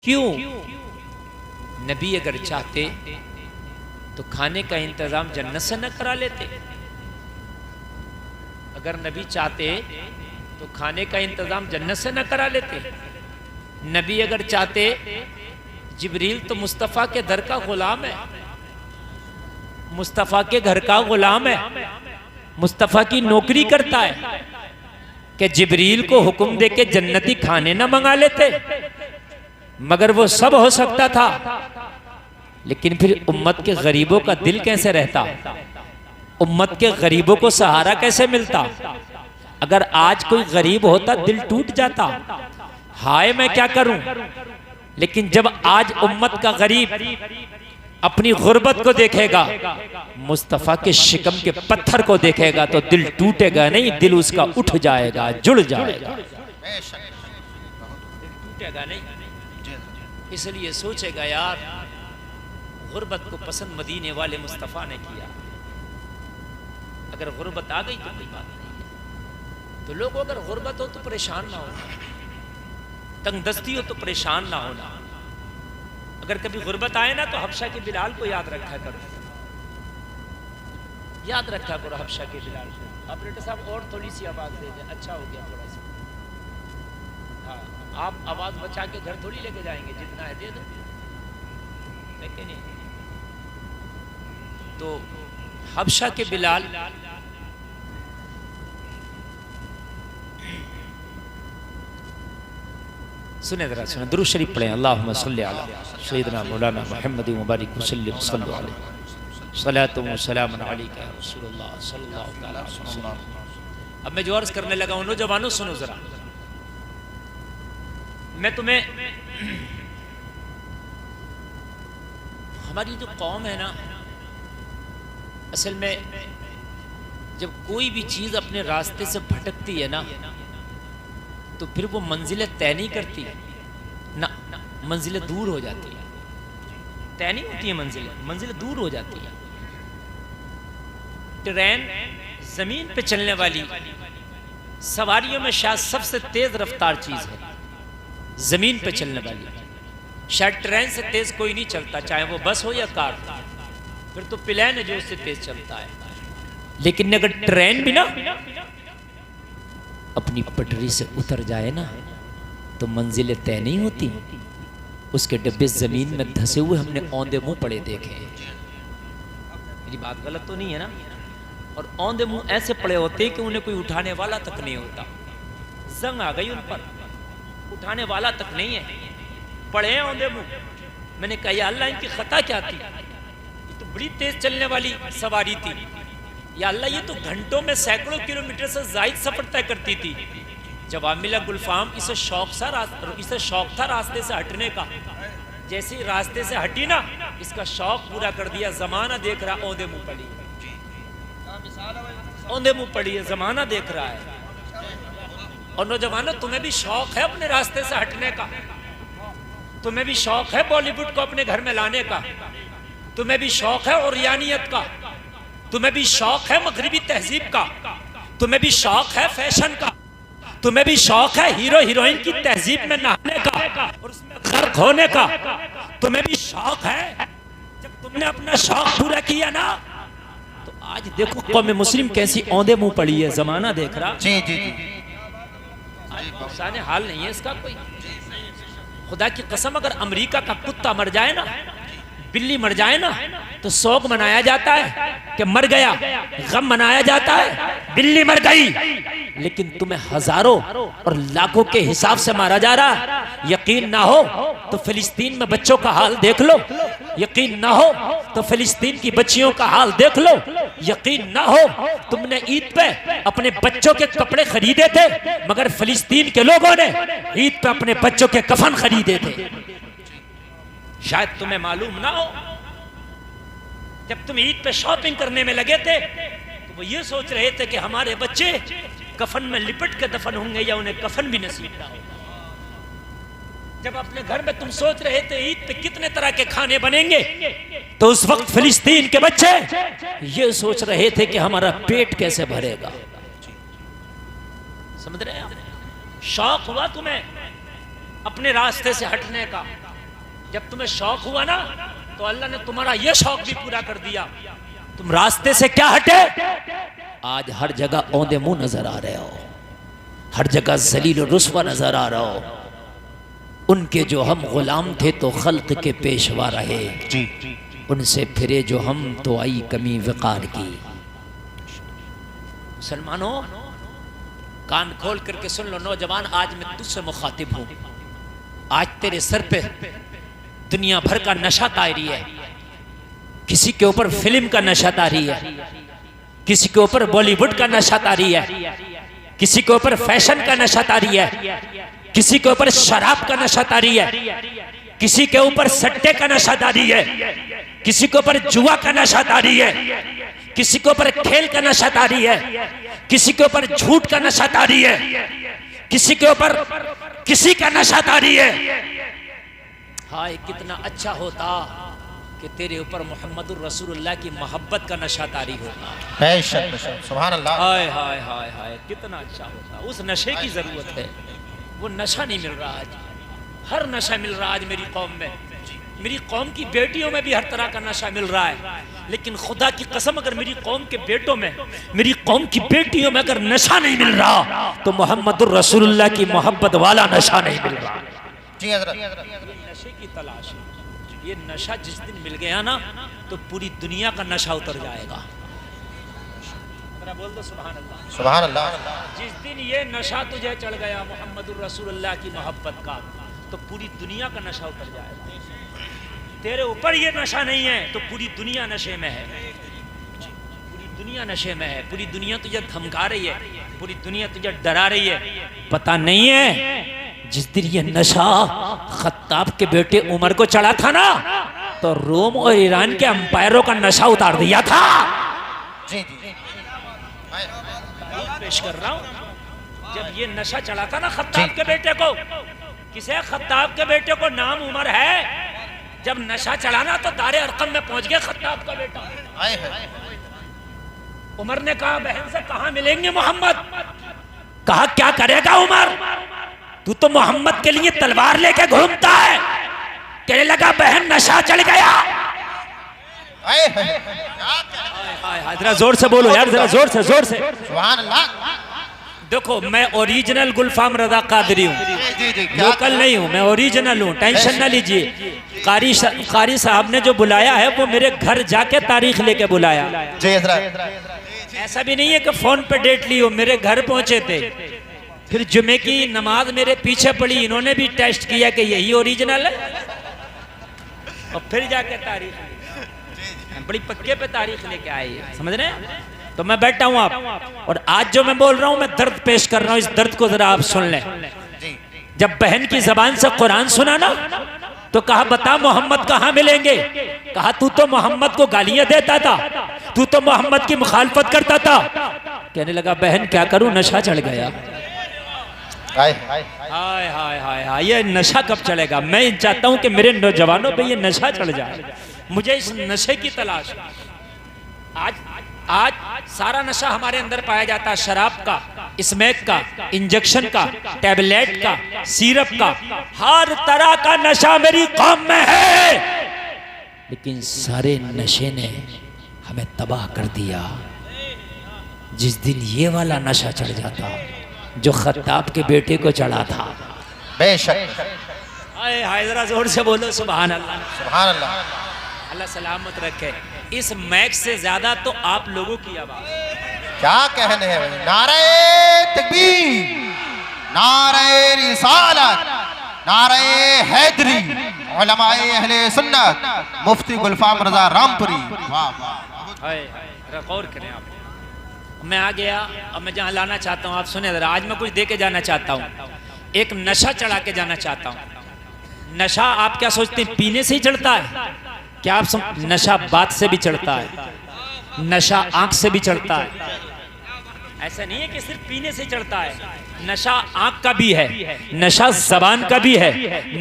क्यों? नबी अगर चाहते तो खाने का इंतजाम जन्नत से न करा लेते? अगर नबी चाहते तो खाने का इंतजाम जन्नत से न करा लेते? नबी अगर चाहते, जिब्रील तो मुस्तफ़ा के दर का गुलाम है, मुस्तफ़ा के घर का गुलाम है, मुस्तफ़ा की नौकरी करता है, कि जिब्रील को हुक्म दे के जन्नती खाने ना मंगा लेते? मगर वो सब हो सकता था, लेकिन फिर उम्मत के गरीबों का दिल कैसे रहता? उम्मत के गरीबों को सहारा कैसे मिलता? अगर आज कोई गरीब होता दिल टूट जाता, हाय मैं क्या करूं। लेकिन जब आज उम्मत का गरीब अपनी गुर्बत को देखेगा, मुस्तफ़ा के शिकम के पत्थर को देखेगा, तो दिल टूटेगा नहीं, दिल उसका उठ जाएगा, जुड़ जाएगा, टूटेगा नहीं। इसलिए सोचेगा यार, गुर्बत को पसंद मदीने वाले मुस्तफ़ा ने किया। अगर गुर्बत आ गई तो कोई बात नहीं है। तो लोग अगर गुर्बत हो तो परेशान ना होना, तंगदस्ती हो तो परेशान ना होना। अगर कभी गुर्बत आए ना तो हबशा के बिलाल को याद रखा करो, याद रखा करो हबशा के बिलाल को। ऑपरेटर साहब और थोड़ी सी आवाज दे दें, अच्छा हो गया थोड़ा सा। हाँ, आप आवाज बचा के घर थोड़ी लेके जाएंगे, जितना है दे दो, लेकिन नहीं। तो हबशा के बिलाल सुने जरा, सुने, दुरूद शरीफ पढ़ें। अल्लाहुम्मा सल्ली अला सय्यिदना मौलाना मुहम्मद मुबारक वसल्लम सल्लल्लाहु अलैहि सलातु व सलाम अलैका या रसूलल्लाह सल्लल्लाहु तआला अलैहि वसल्लम। अब मैं जो अर्ज करने लगा हूं, नौजवानों सुनो जरा। मैं तुम्हें, हमारी जो कौम है ना, असल में जब कोई भी चीज अपने रास्ते से भटकती है ना, तो फिर वो मंजिलें तय नहीं करती ना, मंजिलें दूर हो जाती है। तय नहीं होती है मंजिलें, मंजिलें दूर हो जाती है। ट्रेन जमीन पे चलने वाली सवारियों में शायद सबसे तेज रफ्तार चीज है, जमीन पे चलने वाली। शायद ट्रेन से तेज कोई नहीं चलता, चाहे वो बस हो या कार, फिर तो प्लेन है जो उससे तेज चलता है। लेकिन अगर ट्रेन भी ना अपनी पटरी से उतर जाए ना, तो मंजिलें तय नहीं होती। उसके डब्बे जमीन में धंसे हुए हमने औंधे मुंह पड़े देखे। मेरी बात गलत तो नहीं है ना? और औंधे मुंह ऐसे पड़े होते कि उन्हें कोई उठाने वाला तक नहीं होता। जंग आ गई उन पर, उठाने वाला तक नहीं है, पड़े हैं औंधे मुंह। मैंने कहा या अल्लाह, इनकी खता क्या थी? ये तो बड़ी तेज चलने वाली सवारी थी। या अल्लाह, ये तो घंटों में सैकड़ों किलोमीटर से जायद सफर तय करती थी। जवामिला गुलफाम, इसे शौक था रास्ते से हटने का। जैसे ही रास्ते से हटी ना, इसका शौक पूरा कर दिया। जमाना देख रहा, औंधे मुंह पड़ी, औंधे मुंह पड़ी है, जमाना देख रहा है। और नौजवानों, तुम्हें भी शौक है अपने रास्ते से हटने का? तुम्हें भी शौक है बॉलीवुड को अपने घर में लाने का? तुम्हें भी शौक है ओरियानियत का? तुम्हें भी शौक है मगरिबी तहजीब का? तुम्हें भी शौक है फैशन का? तुम्हें भी शौक है हीरो हीरोइन की तहजीब में नहाने का और उसमें गर्क होने का? तुम्हें भी शौक है? जब तुमने अपना शौक पूरा किया ना, तो आज देखो कौम मुस्लिम कैसी औंधे मुंह पड़ी है, जमाना देख रहा। जी जी जी, आज हाल नहीं है इसका कोई। खुदा की कसम, अगर अमेरिका का कुत्ता मर जाए ना, बिल्ली मर जाए ना, तो शोक मनाया जाता है कि मर गया, गम मनाया जाता है बिल्ली मर गई। लेकिन तुम्हें हजारों और लाखों के हिसाब से मारा जा रहा। यकीन ना हो तो फिलिस्तीन में बच्चों का हाल देख लो, यकीन ना हो तो फिलिस्तीन की बच्चियों का हाल देख लो, यकीन ना हो। तुमने ईद पे अपने बच्चों के कपड़े खरीदे थे, मगर फिलिस्तीन के लोगों ने ईद पे अपने बच्चों के कफन खरीदे थे। शायद तुम्हें मालूम ना हो, जब तुम ईद पे शॉपिंग करने में लगे थे, तो वो ये सोच रहे थे कि हमारे बच्चे कफन में लिपट के दफन होंगे या उन्हें कफन भी नसीब ना हो। जब अपने घर में तुम सोच रहे थे ईद पे कितने तरह के खाने बनेंगे, तो उस वक्त फिलिस्तीन के बच्चे ये सोच रहे थे कि हमारा पेट कैसे भरेगा। समझ रहे हैं आप? शौक हुआ तुम्हें अपने रास्ते से हटने का, जब तुम्हें शौक हुआ ना तो अल्लाह ने तुम्हारा ये शौक भी पूरा कर दिया। तुम रास्ते से क्या हटे, आज हर जगह औंधे मुंह नजर आ रहे हो, हर जगह जलील और रुस्वा नजर आ रहा हो। उनके जो हम गुलाम थे तो खल्क के पेशवा रहे, उनसे फिरे जो हम तो आई कमी वक़ार की। मुसलमानों कान खोल करके सुन लो, नौजवान आज मैं तुझसे मुखातिब हूं। आज तेरे सर पे दुनिया भर का नशा तारी है। किसी के ऊपर फिल्म का नशा तारी है, किसी के ऊपर बॉलीवुड का नशा तारी है, किसी के ऊपर फैशन का नशा तारी है, किसी के ऊपर शराब का नशा तारी है, किसी के ऊपर सट्टे का नशा तारी है, किसी के ऊपर जुआ का नशा तारी है, किसी के ऊपर खेल का नशा तारी है, किसी के ऊपर झूठ का नशा तारी है, किसी के ऊपर किसी का नशा तारी है। हाय कितना अच्छा होता कि तेरे ऊपर मोहम्मदुर रसूलुल्लाह की मोहब्बत का नशा तारी होता। सुभान अल्लाह। हाय हाय हाय हाय कितना अच्छा होता। उस नशे की जरूरत है, वो नशा नहीं मिल रहा आज। हर नशा मिल रहा आज मेरी कौम में, मेरी कौम की बेटियों में भी हर तरह का नशा मिल रहा है। लेकिन खुदा की कसम अगर मेरी कौम के बेटों में, मेरी कौम की बेटियों में अगर नशा नहीं मिल रहा तो मोहम्मदुर रसूलुल्लाह की मोहब्बत वाला नशा नहीं मिल रहा। नशे की तलाश है। ये नशा जिस दिन मिल गया ना तो पूरी दुनिया का नशा उतर जाएगा। बोल दो सुभान अल्लाह। सुभान अल्लाह। जिस दिन ये नशा तुझे चढ़ गया मोहम्मदुर रसूलुल्लाह की मोहब्बत का तो पूरी दुनिया का नशा उतर जाएगा। तेरे ऊपर ये नशा नहीं है तो पूरी दुनिया नशे में है, पूरी दुनिया नशे में है। पूरी दुनिया तुझे धमका रही है, पूरी दुनिया तुझे डरा रही है। पता नहीं है जिस दिन ये नशा खत्ताब के बेटे उमर को चढ़ा था ना तो रोम और ईरान के अंपायरों का नशा उतार दिया था। जी जी पेश कर रहा हूं, जब ये नशा चढ़ा था ना खत्ताब के बेटे को, किसे खत्ताब के बेटे को नाम उमर है, जब नशा चढ़ाना तो दारे अरकम में पहुंच गया खत्ताब का बेटा। उमर ने कहा बहन से कहां मिलेंगे मोहम्मद। कहा क्या करेगा उमर, तू तो मोहम्मद के लिए तलवार लेके घूमता है। कहने लगा बहन नशा चढ़ गया। जरा जोर से बोलो यार, जरा जोर से जोर से। सुभान अल्लाह। देखो मैं ओरिजिनल गुलफाम रजा कादरी हूँ, लोकल नहीं हूँ, मैं ओरिजिनल हूँ, टेंशन ना लीजिए। कारी साहब ने जो बुलाया है वो मेरे घर जाके तारीख लेके बुलाया। ऐसा भी नहीं है कि फोन पे डेट ली हो, मेरे घर पहुंचे थे। फिर जुमे की नमाज मेरे पीछे पड़ी, इन्होंने भी टेस्ट किया कि यही ओरिजिनल है और फिर जाके तारीख बड़ी पक्के पे तारीख लेके आए, समझ रहे हैं। तो मैं बैठा हूं आप, और आज जो मैं बोल रहा हूं मैं दर्द पेश कर रहा हूं, इस दर्द को जरा आप सुन लें। जब बहन की जबान से कुरान सुना ना तो कहा बता मोहम्मद कहां मिलेंगे। कहा तू तो मोहम्मद को गालियां देता था, तू तो मोहम्मद की मुखालफत करता था। कहने लगा बहन क्या करूं, नशा चढ़ गया। हाय हाय हाय हाय, ये नशा कब चढ़ेगा। मैं चाहता हूं कि मेरे नौजवानों पे ये नशा चढ़ जाए, मुझे इस नशे की तलाश। आज सारा नशा हमारे अंदर पाया जाता है, शराब का, स्मैक का, इंजेक्शन का, टैबलेट का, सिरप का, हर तरह का नशा मेरी कौम में है। लेकिन सारे नशे ने हमें तबाह कर दिया। जिस दिन ये वाला नशा चढ़ जाता जो खत्ताब के बेटे को चढ़ा था, बेशक। हाय जरा जोर से बोलो सुभान अल्लाह। सुभान अल्लाह। अल्लाह सलामत रखे। इस मैक से ज्यादा तो आप लोगों की आवाज क्या कहने हैं। नारे तकबीर, नारे रिसालत, नारे हैदरी, उलमाए अहले सुन्नत, मुफ्ती गुलफाम रजा रामपुरी। वाह, गौर करें आप। मैं आ गया, अब मैं जहाँ लाना चाहता हूँ आप सुने जरा। आज मैं कुछ दे के जाना चाहता हूँ, एक नशा चढ़ा के जाना चाहता हूँ। नशा आप क्या सोचते हैं पीने से ही चढ़ता है? क्या आप नशा बात से भी चढ़ता है, नशा आंख से भी चढ़ता है। ऐसा नहीं है कि सिर्फ पीने से चढ़ता है, नशा आंख का भी है, नशा जबान का भी है,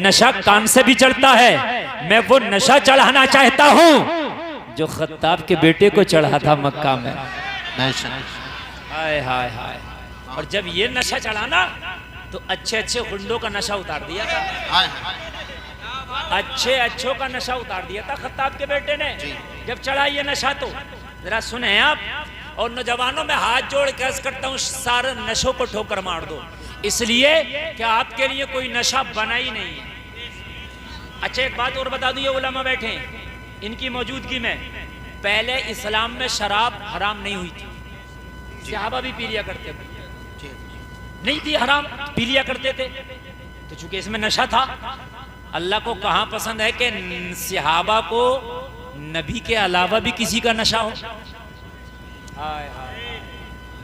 नशा कान से भी चढ़ता है। मैं वो नशा चढ़ाना चाहता हूँ जो खत्ताब के बेटे को चढ़ा था मक्का में। हाय हाय हाय। और जब ये नशा चढ़ाना तो अच्छे अच्छे गुंडों का नशा उतार दिया था। अच्छे अच्छों का नशा उतार दिया था खत्ताब के बेटे ने जब चढ़ा ये नशा। तो जरा सुने आप, और नौजवानों में हाथ जोड़ के अर्ज करता हूँ सारे नशों को ठोकर मार दो, इसलिए कि आपके लिए कोई नशा बना ही नहीं है। अच्छा एक बात और बता दूं, ये उलमा बैठे हैं, इनकी मौजूदगी में पहले इस्लाम में शराब हराम नहीं हुई थी, सहाबा भी पी लिया करते थे, नहीं थी हराम, पी लिया करते थे। तो चूंकि इसमें नशा था, अल्लाह को कहां पसंद है कि सहाबा को नबी के अलावा भी किसी का नशा हो। हाय हाय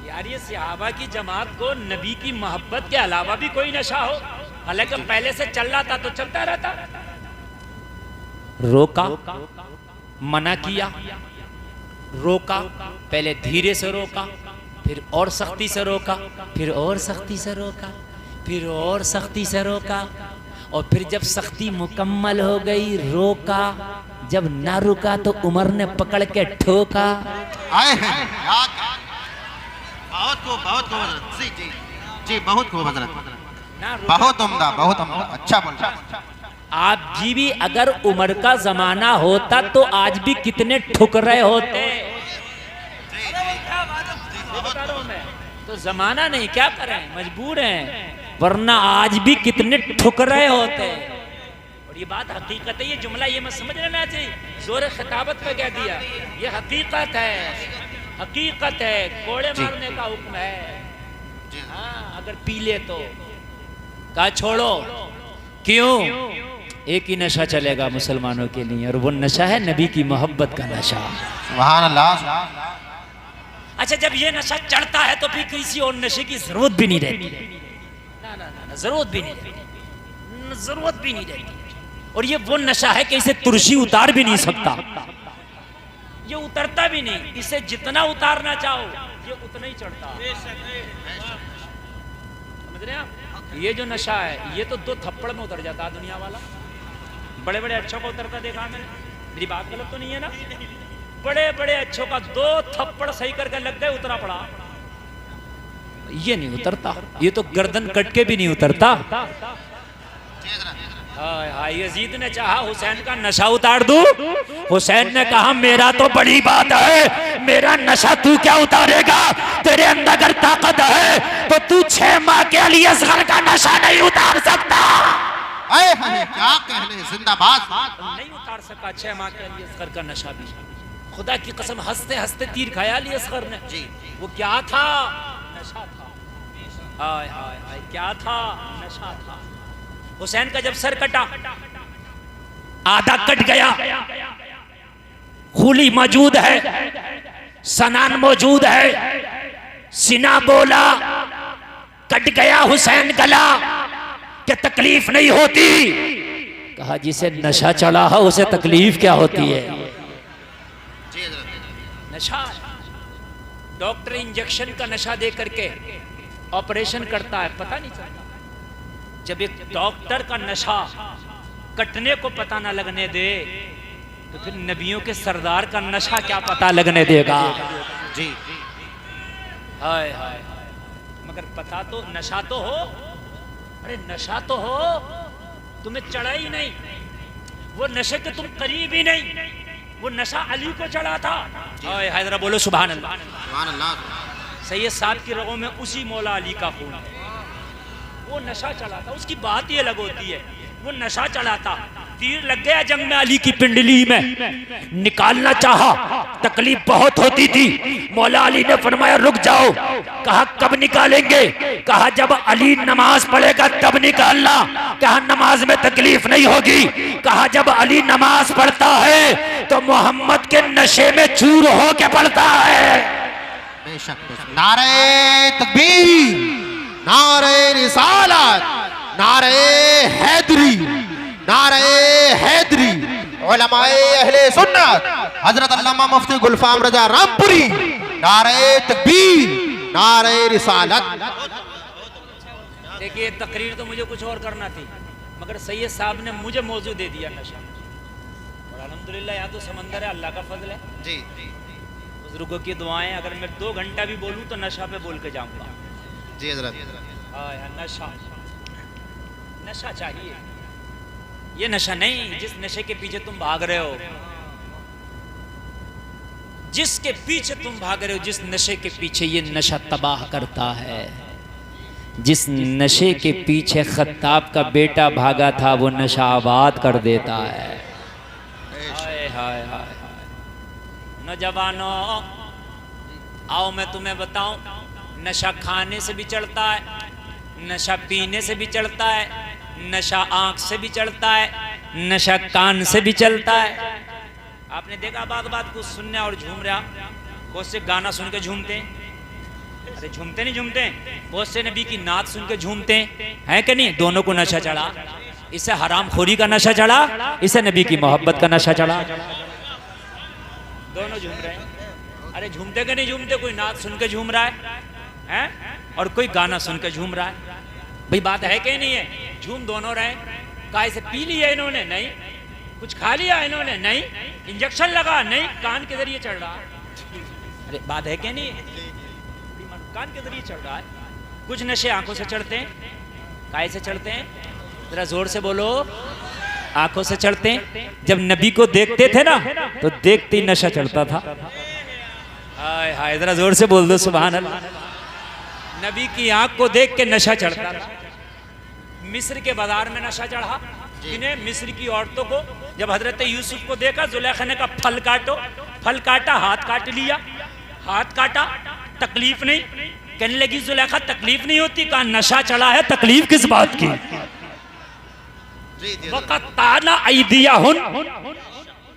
यार, ये सहाबा की जमात को नबी की मोहब्बत के अलावा भी कोई नशा हो, हालांकि पहले से चल रहा था तो चलता रहता। रोका, मना किया, रोका, पहले धीरे से रोका, फिर और सख्ती से रोका, फिर और सख्ती से रोका, फिर और सख्ती से रोका, और फिर जब सख्ती मुकम्मल हो गई रोका, जब ना रुका तो उमर ने पकड़ के ठोका। आए हैं बहुत खूब हजरत जी जी जी, बहुत खूब हजरत, बहुत उम्दा, बहुत उम्दा, अच्छा बोल रहा। आप जी भी अगर उमर का जमाना होता तो आज भी कितने ठुकरे होते। तो जमाना नहीं, क्या करें, मजबूर हैं, वरना आज भी कितने ठुकरे होते। और ये बात हकीकत है, ये जुमला ये मत समझ लेना चाहिए जोर खिताबत में कह दिया, ये हकीकत है, हकीकत है, कोड़े मारने का हुक्म है। हाँ, अगर पी ले तो कहा छोड़ो, क्यों? एक ही नशा चलेगा मुसलमानों के लिए, और वो नशा है नबी की मोहब्बत का नशा। सुभान अल्लाह। अच्छा, जब ये नशा चढ़ता है तो फिर किसी और नशे की जरूरत भी नहीं रहती, ना ना ना, जरूरत भी नहीं रहती, जरूरत भी नहीं रहती। और ये वो नशा है कि इसे तुरशी उतार भी नहीं सकता, ये उतरता भी नहीं, इसे जितना उतारना चाहो ये उतना ही चढ़ता। समझ रहे हैं आप? ये जो नशा है ये तो 2 थप्पड़ में उतर जाता है दुनिया वाला। बड़े बड़े अच्छों का उतरता देखा मैंने, मेरी बात गलत तो नहीं है ना? बड़े बड़े अच्छों का 2 थप्पड़ सही करके लग गए, उतरा पड़ा। ये नहीं उतरता, ये तो गर्दन कट के भी नहीं उतरता। हाय हाय, यजीद ने चाहा हुसैन का नशा उतार दूं, हुसैन ने कहा मेरा तो बड़ी बात है, मेरा नशा तू क्या उतारेगा, तेरे अंदर अगर ताकत है तो तू 6 माह के अली असगर का नशा नहीं उतार सकता। आए हैं क्या कहने, जिंदाबाद। नहीं उतार सका 6 माह के अली असगर का नशा भी। खुदा की कसम, हंसते हंसते तीर खाया अली असगर ने जी। वो क्या था? नशा था। हाय हाय हाय, क्या था? नशा था। हुसैन का जब सर कटा, आधा कट गया, खूली मौजूद है, सनान मौजूद है, सीना बोला, कट गया हुसैन गला, क्या तकलीफ नहीं होती? कहा जिसे नशा चढ़ा है उसे तकलीफ क्या होती है? नशा, डॉक्टर इंजेक्शन का नशा दे करके ऑपरेशन करता है, पता नहीं चलता। जब एक डॉक्टर का नशा कटने को पता ना लगने दे तो फिर नबियों के सरदार का नशा क्या पता लगने देगा? जी। हाय हाय, मगर पता तो नशा तो हो, अरे नशा तो हो, तुम्हें चढ़ा ही नहीं, वो नशे के तुम करीब ही नहीं, वो नशा अली को चढ़ा था। हाय हाय, जरा बोलो सुभान अल्लाह। सुभान अल्लाह। सैयद साहब की रगों में उसी मौला अली का खून है। वो नशा चला था, उसकी बात ही अलग होती है। वो नशा चला था, तीर लग गया जंग में अली की पिंडली में, निकालना चाहा, तकलीफ बहुत होती थी। मौला अली ने फरमाया रुक जाओ। कहा कब निकालेंगे? कहा जब अली नमाज पढ़ेगा तब निकालना। कहा नमाज में तकलीफ नहीं होगी। कहा जब अली नमाज पढ़ता है तो मोहम्मद के नशे में चूर हो के पढ़ता है। बेशक। नारे तकबीर, नारे रिसालत, नारे हैदरी, नारे हैदरी। उलमाए अहले सुन्नत हजरत अल्लामा मुफ्ती गुलफाम रजा रामपुरी, नारे तकबीर, नारे रिसालत। देखिए तकरीर तो मुझे कुछ और करना थी, मगर सैयद साहब ने मुझे मौजू दे दिया नशा। और अल्हम्दुलिल्लाह यहाँ तो समंदर है, अल्लाह का फजल है जी। बुजुर्गों की दुआएं, अगर मैं 2 घंटा भी बोलूँ तो नशा पे बोल के जाऊँगा जी हजरत। नशा, नशा चाहिए। ये नशा नहीं जिस नशे के पीछे तुम भाग रहे हो, जिसके पीछे तुम भाग रहे हो, जिस नशे के पीछे ये नशा तबाह करता है, जिस नशे के पीछे खत्ताब का बेटा भागा था वो नशा आबाद कर देता है। हाय हाय हाय। नौजवानों आओ मैं तुम्हें बताऊं, नशा खाने से भी चढ़ता है, नशा पीने से भी चढ़ता है, नशा आंख से भी चढ़ता है, नशा कान से भी चलता है। आपने देखा बात बात कुछ सुनने और झूम रहा, बहुत से गाना सुन के झूमते हैं, अरे झूमते नहीं झूमते, बहुत से नबी की नात सुन के झूमते हैं कि नहीं। दोनों को नशा चढ़ा, इसे हराम खोरी का नशा चढ़ा, इसे नबी की मोहब्बत का नशा चढ़ा। दोनों झूम रहे हैं। अरे झूमते के नहीं झूमते, कोई नात सुन के झूम रहा है और कोई गाना सुन के झूम रहा है। भाई बात है कि नहीं है? झूम दोनों रहे। काय से पी लिया इन्होंने? नहीं। कुछ खा लिया इन्होंने? नहीं। इंजेक्शन लगा? नहीं। कान के जरिए चढ़ रहा। अरे बात है कि नहीं? कान के जरिए चढ़ रहा है। कुछ नशे आंखों से चढ़ते हैं। काय से चढ़ते हैं? जरा जोर से बोलो। आंखों से चढ़ते हैं। जब नबी को देखते थे ना तो देखते ही नशा चढ़ता था। हाय हाय, जरा जोर से बोल दो सुभान अल्लाह। नबी की आंख को देख के नशा चढ़ता था। मिस्र के बाजार में नशा चढ़ा जिन्हें, मिस्र की औरतों को। जब हजरत यूसुफ को देखा, जुलेखा ने कहा फल काटो, फल काटा, हाथ काट लिया, हाथ काटा, तकलीफ नहीं। कहने लगी जुलेखा तकलीफ नहीं होती, कहा नशा चढ़ा है, तकलीफ किस बात की? वक़त्ताना अयदियहुन,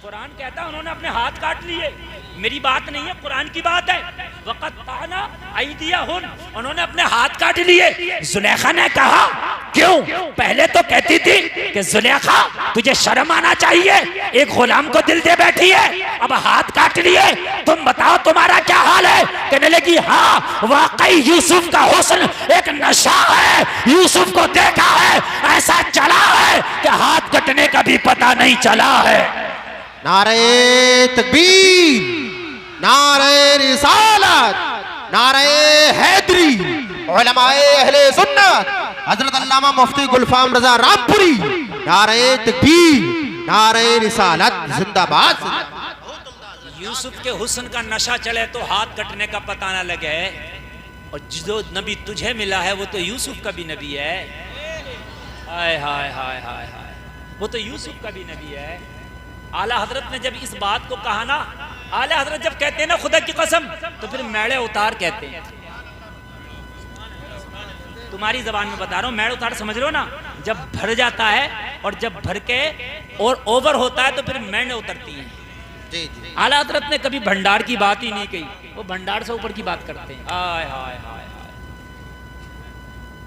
कुरान कहता है उन्होंने अपने हाथ काट लिए। मेरी बात नहीं है, कुरान की बात है। वक़त्ताना अयदियहुन, उन्होंने अपने हाथ काट लिए। जुलेखा ने कहा क्यों? पहले तो कहती थी कि जुलेखा तुझे शर्म आना चाहिए, एक गुलाम को दिल दे बैठी है, अब हाथ काट लिए, तुम बताओ तुम्हारा क्या हाल है? कहने लगी हाँ वाकई यूसुफ का हुस्न एक नशा है, यूसुफ को देखा है, ऐसा चला है कि हाथ कटने का भी पता नहीं चला है। नारे तकबीर, नारे रिसालत, नारे हैदरी, उलमाए अहले सुन्नत, हजरत अल्लामा मुफ्ती गुलफाम रजा रामपुरी, नारे तकबीर, नारे रिसालत, जिंदाबाद। यूसुफ के हुस्न का नशा चले तो हाथ कटने का पता ना लगे, और जो नबी तुझे मिला है वो तो यूसुफ का भी नबी है। हाय हाय हाय हाय हाय, वो तो यूसुफ का भी नबी है। आला हजरत ने जब इस बात को कहा ना, आला हजरत जब कहते हैं ना खुदा की कसम, तो फिर मेड़े उतार कहते हैं। तुम्हारी जबान में बता रहा हूं, मेड़ उतार समझ लो ना, जब भर जाता है और जब भर के और ओवर होता है तो फिर मेड़ उतरती हैं। आला हजरत ने कभी भंडार की बात ही नहीं कही, वो भंडार से ऊपर की बात करते हैं। हाय हाय हाय हाय,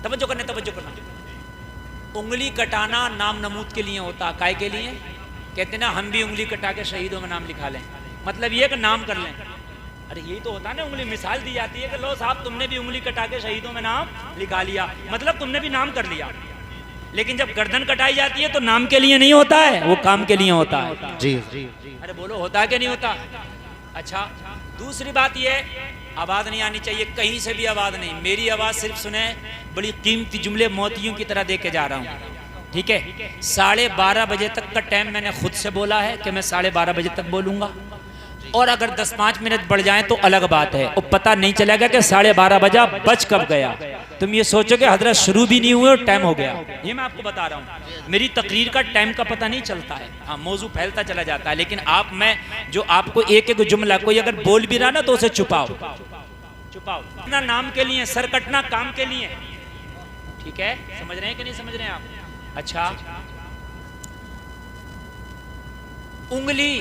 तवज्जो करना, तवज्जो करना। उंगली कटाना नाम नमूद के लिए होता, काय के लिए? कहते ना हम भी उंगली कटा के शहीदों में नाम लिखा लें, मतलब ये कि नाम कर लें। अरे यही तो होता है ना, उंगली मिसाल दी जाती है कि लो साहब तुमने भी उंगली कटा के शहीदों में नाम लिखा लिया, मतलब तुमने भी नाम कर लिया। लेकिन जब गर्दन कटाई जाती है तो नाम के लिए नहीं होता है, वो काम के लिए होता है। जी। अरे बोलो होता है कि नहीं होता? अच्छा, दूसरी बात ये, आवाज नहीं आनी चाहिए, कहीं से भी आवाज नहीं। मेरी आवाज सिर्फ सुने, बड़ी कीमती जुमले मोतियों की तरह दे के जा रहा हूँ, ठीक है? 12:30 बजे तक का टाइम मैंने खुद से बोला है कि मैं 12:30 बजे तक बोलूंगा, और अगर 10-5 मिनट बढ़ जाएं तो अलग बात है, और पता नहीं चलेगा कि 12:30 बजा बज कब गया। तुम ये सोचो कि हजरत शुरू भी नहीं हुए और टाइम हो गया। ये मैं आपको बता रहा हूँ, मेरी तकरीर का टाइम का पता नहीं चलता है। हाँ, मौजू फैलता चला जाता है, लेकिन मैं जो आपको एक एक जुमला कोई अगर बोल भी रहा ना तो उसे छुपाओ, छुपाओ। अपना नाम के लिए, सर कटना काम के लिए, ठीक है? समझ रहे हैं कि नहीं समझ रहे हैं आप? अच्छा, उंगली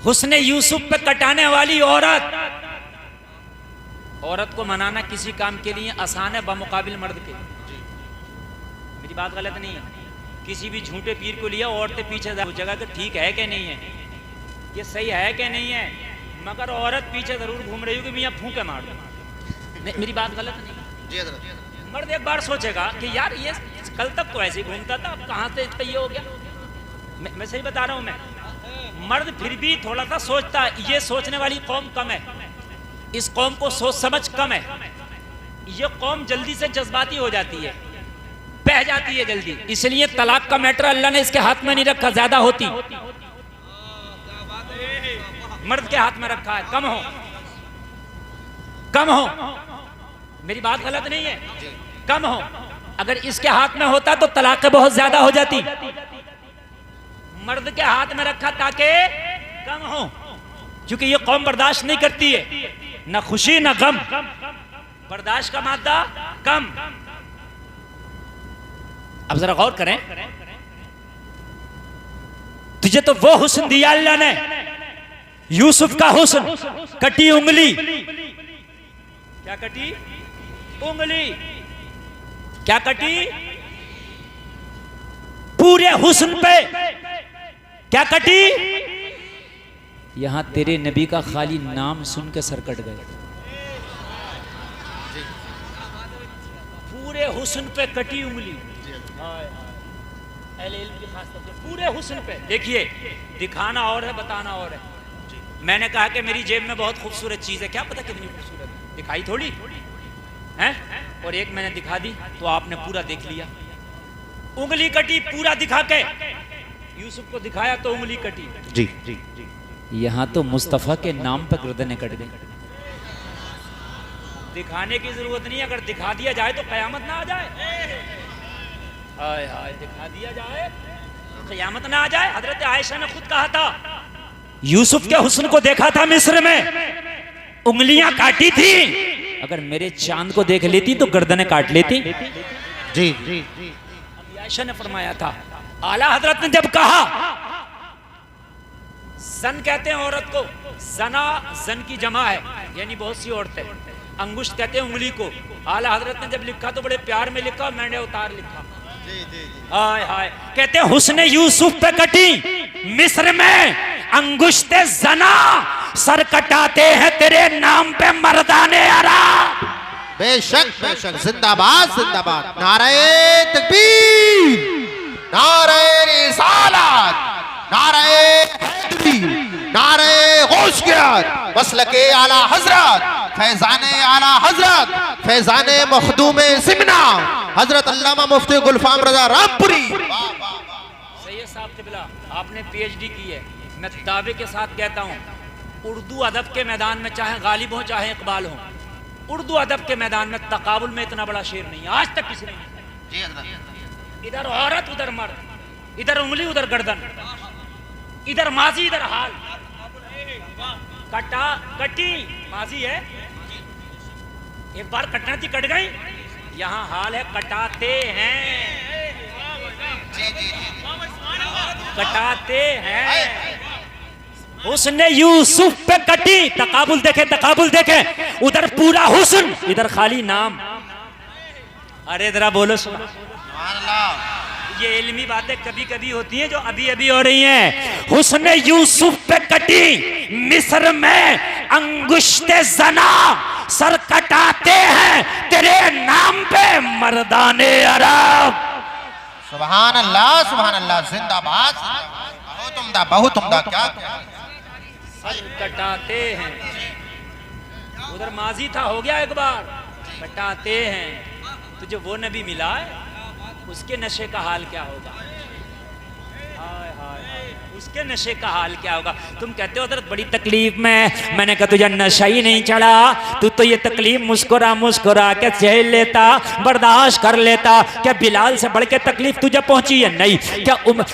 हुस्ने यूसुफ पे कटाने वाली औरत को मनाना किसी काम के लिए आसान है बमुकाबिल मर्द के। मेरी बात गलत नहीं है? किसी भी झूठे पीर को लिया, औरतें पीछे जगह कि ठीक है कि नहीं है, ये सही है कि नहीं है, मगर औरत पीछे जरूर घूम रही होगी, मैं फूंके मार दूं। मेरी बात गलत नहीं? मर्द एक बार सोचेगा कि यार ये कल तक तो ऐसे ही घूमता था, अब कहां से इसका ये हो गया। मैं सही बता रहा हूं। मैं मर्द फिर भी थोड़ा सा सोचता है, ये सोचने वाली कौम कम है, इस कौम को सोच समझ कम है, ये कौम जल्दी से जज्बाती हो जाती है। बह जाती है जल्दी। इसलिए तलाक का मैटर अल्लाह ने इसके हाथ में नहीं रखा, ज्यादा होती मर्द के हाथ में रखा है, कम हो कम हो। मेरी बात गलत नहीं है, कम हो। अगर इसके हाथ में होता तो तलाक़ें बहुत ज्यादा हो जाती। मर्द के हाथ में रखा ताकि कम हो, क्योंकि ये कौम बर्दाश्त नहीं करती है, ना खुशी ना गम, बर्दाश्त का मादा कम। अब जरा गौर करें, तुझे तो वो हुस्न दिया अल्लाह ने, यूसुफ का हुस्न, कटी उंगली। क्या कटी उंगली? क्या कटी? पूरे हुस्न पे क्या कटी? यहां तेरे नबी का खाली नाम सुन के सर कट गए। पूरे हुस्न पे कटी उंगली, पूरे हुस्न पे। देखिए, दिखाना और है, बताना और है। मैंने कहा कि मेरी जेब में बहुत खूबसूरत चीज है, क्या पता कितनी खूबसूरत दिखाई थोड़ी है, और एक मैंने दिखा दी तो आपने पूरा देख लिया। उंगली कटी पूरा दिखा के, यूसुफ को दिखाया तो उंगली कटी। जी जी जी। यहां तो मुस्तफा के नाम पर गर्दनें कट गई। दिखाने की जरूरत नहीं, अगर दिखा दिया जाए तो कयामत ना आ जाए। हाय हाय, दिखा दिया जाए कयामत ना आ जाए। हजरत आयशा ने खुद कहा था, यूसुफ के हुस्न को देखा था मिस्र में, उंगलियां काटी थी, अगर मेरे चांद को देख लेती तो गर्दनें काट लेती। जी जी। आयशा ने फरमाया था, आला हजरत ने जब कहा, जन कहते हैं औरत को, जना जन की जमा है, यानी बहुत सी औरतें। अंगुष्ठ कहते हैं उंगली को। आला हजरत ने जब लिखा तो बड़े प्यार में लिखा, मैंने उतार लिखा। हाय हाय, कहते हैं हुस्ने यूसुफ पे कटी मिस्र में अंगुष्ते जना, सर कटाते हैं तेरे नाम पे मर्दाने अरब। बेशक बेशक, जिंदाबाद जिंदाबाद, नारे तकबीर, नारे रिसालत, नारे हैदरी, नारे गौसियत, मसलके आला हजरत, फैजाने आला हजरत, फैजाने मखदूमे सिमना, हजरत अल्लामा मुफ्ती गुलफाम रजा रामपुरी। सैयद साहब किबला, आपने पीएचडी की है। मैं दावे के साथ कहता हूँ, उर्दू अदब के मैदान में चाहे गालिब हो चाहे इकबाल हो, उर्दू अदब के मैदान में तकाबुल में इतना बड़ा शेर नहीं आज तक किसी ने नहीं। इधर औरत उधर मर्द, इधर उंगली उधर गर्दन, इधर माजी इधर हाल। कटा कटी माजी है, एक बार कटना थी कट गई, यहाँ हाल है कटाते हैं, कटाते हैं। उसने यूसुफ पे कटी, तकाबुल देखे तकाबुल देखे, उधर पूरा हुस्न इधर खाली नाम। अरे जरा बोलो सुबह अल्लाह। ये इल्मी बातें कभी कभी होती हैं जो अभी अभी हो रही हैं। हुस्न यूसुफ पे कटी मिस्र में अंगुष्ते जना, सर कटाते हैं तेरे नाम पे मर्दाने अरब। सुभान अल्लाह सुभान अल्लाह, जिंदाबाद, बहुत उम्दा बहुत उम्दा। क्या सर कटाते हैं, उधर माजी था, हो गया एक बार, कटाते हैं। तुझे वो नबी मिला है, उसके नशे का हाल क्या होगा? हाय हाय हाय, उसके नशे का हाल क्या होगा? तुम कहते हो हज़रत बड़ी तकलीफ में, मैंने कहा तुझे नशा ही नहीं चढ़ा, तू तो ये तकलीफ मुस्कुरा मुस्कुरा के झेल लेता, बर्दाश्त कर लेता। क्या बिलाल से बढ़ के तकलीफ तुझे पहुंची है? नहीं।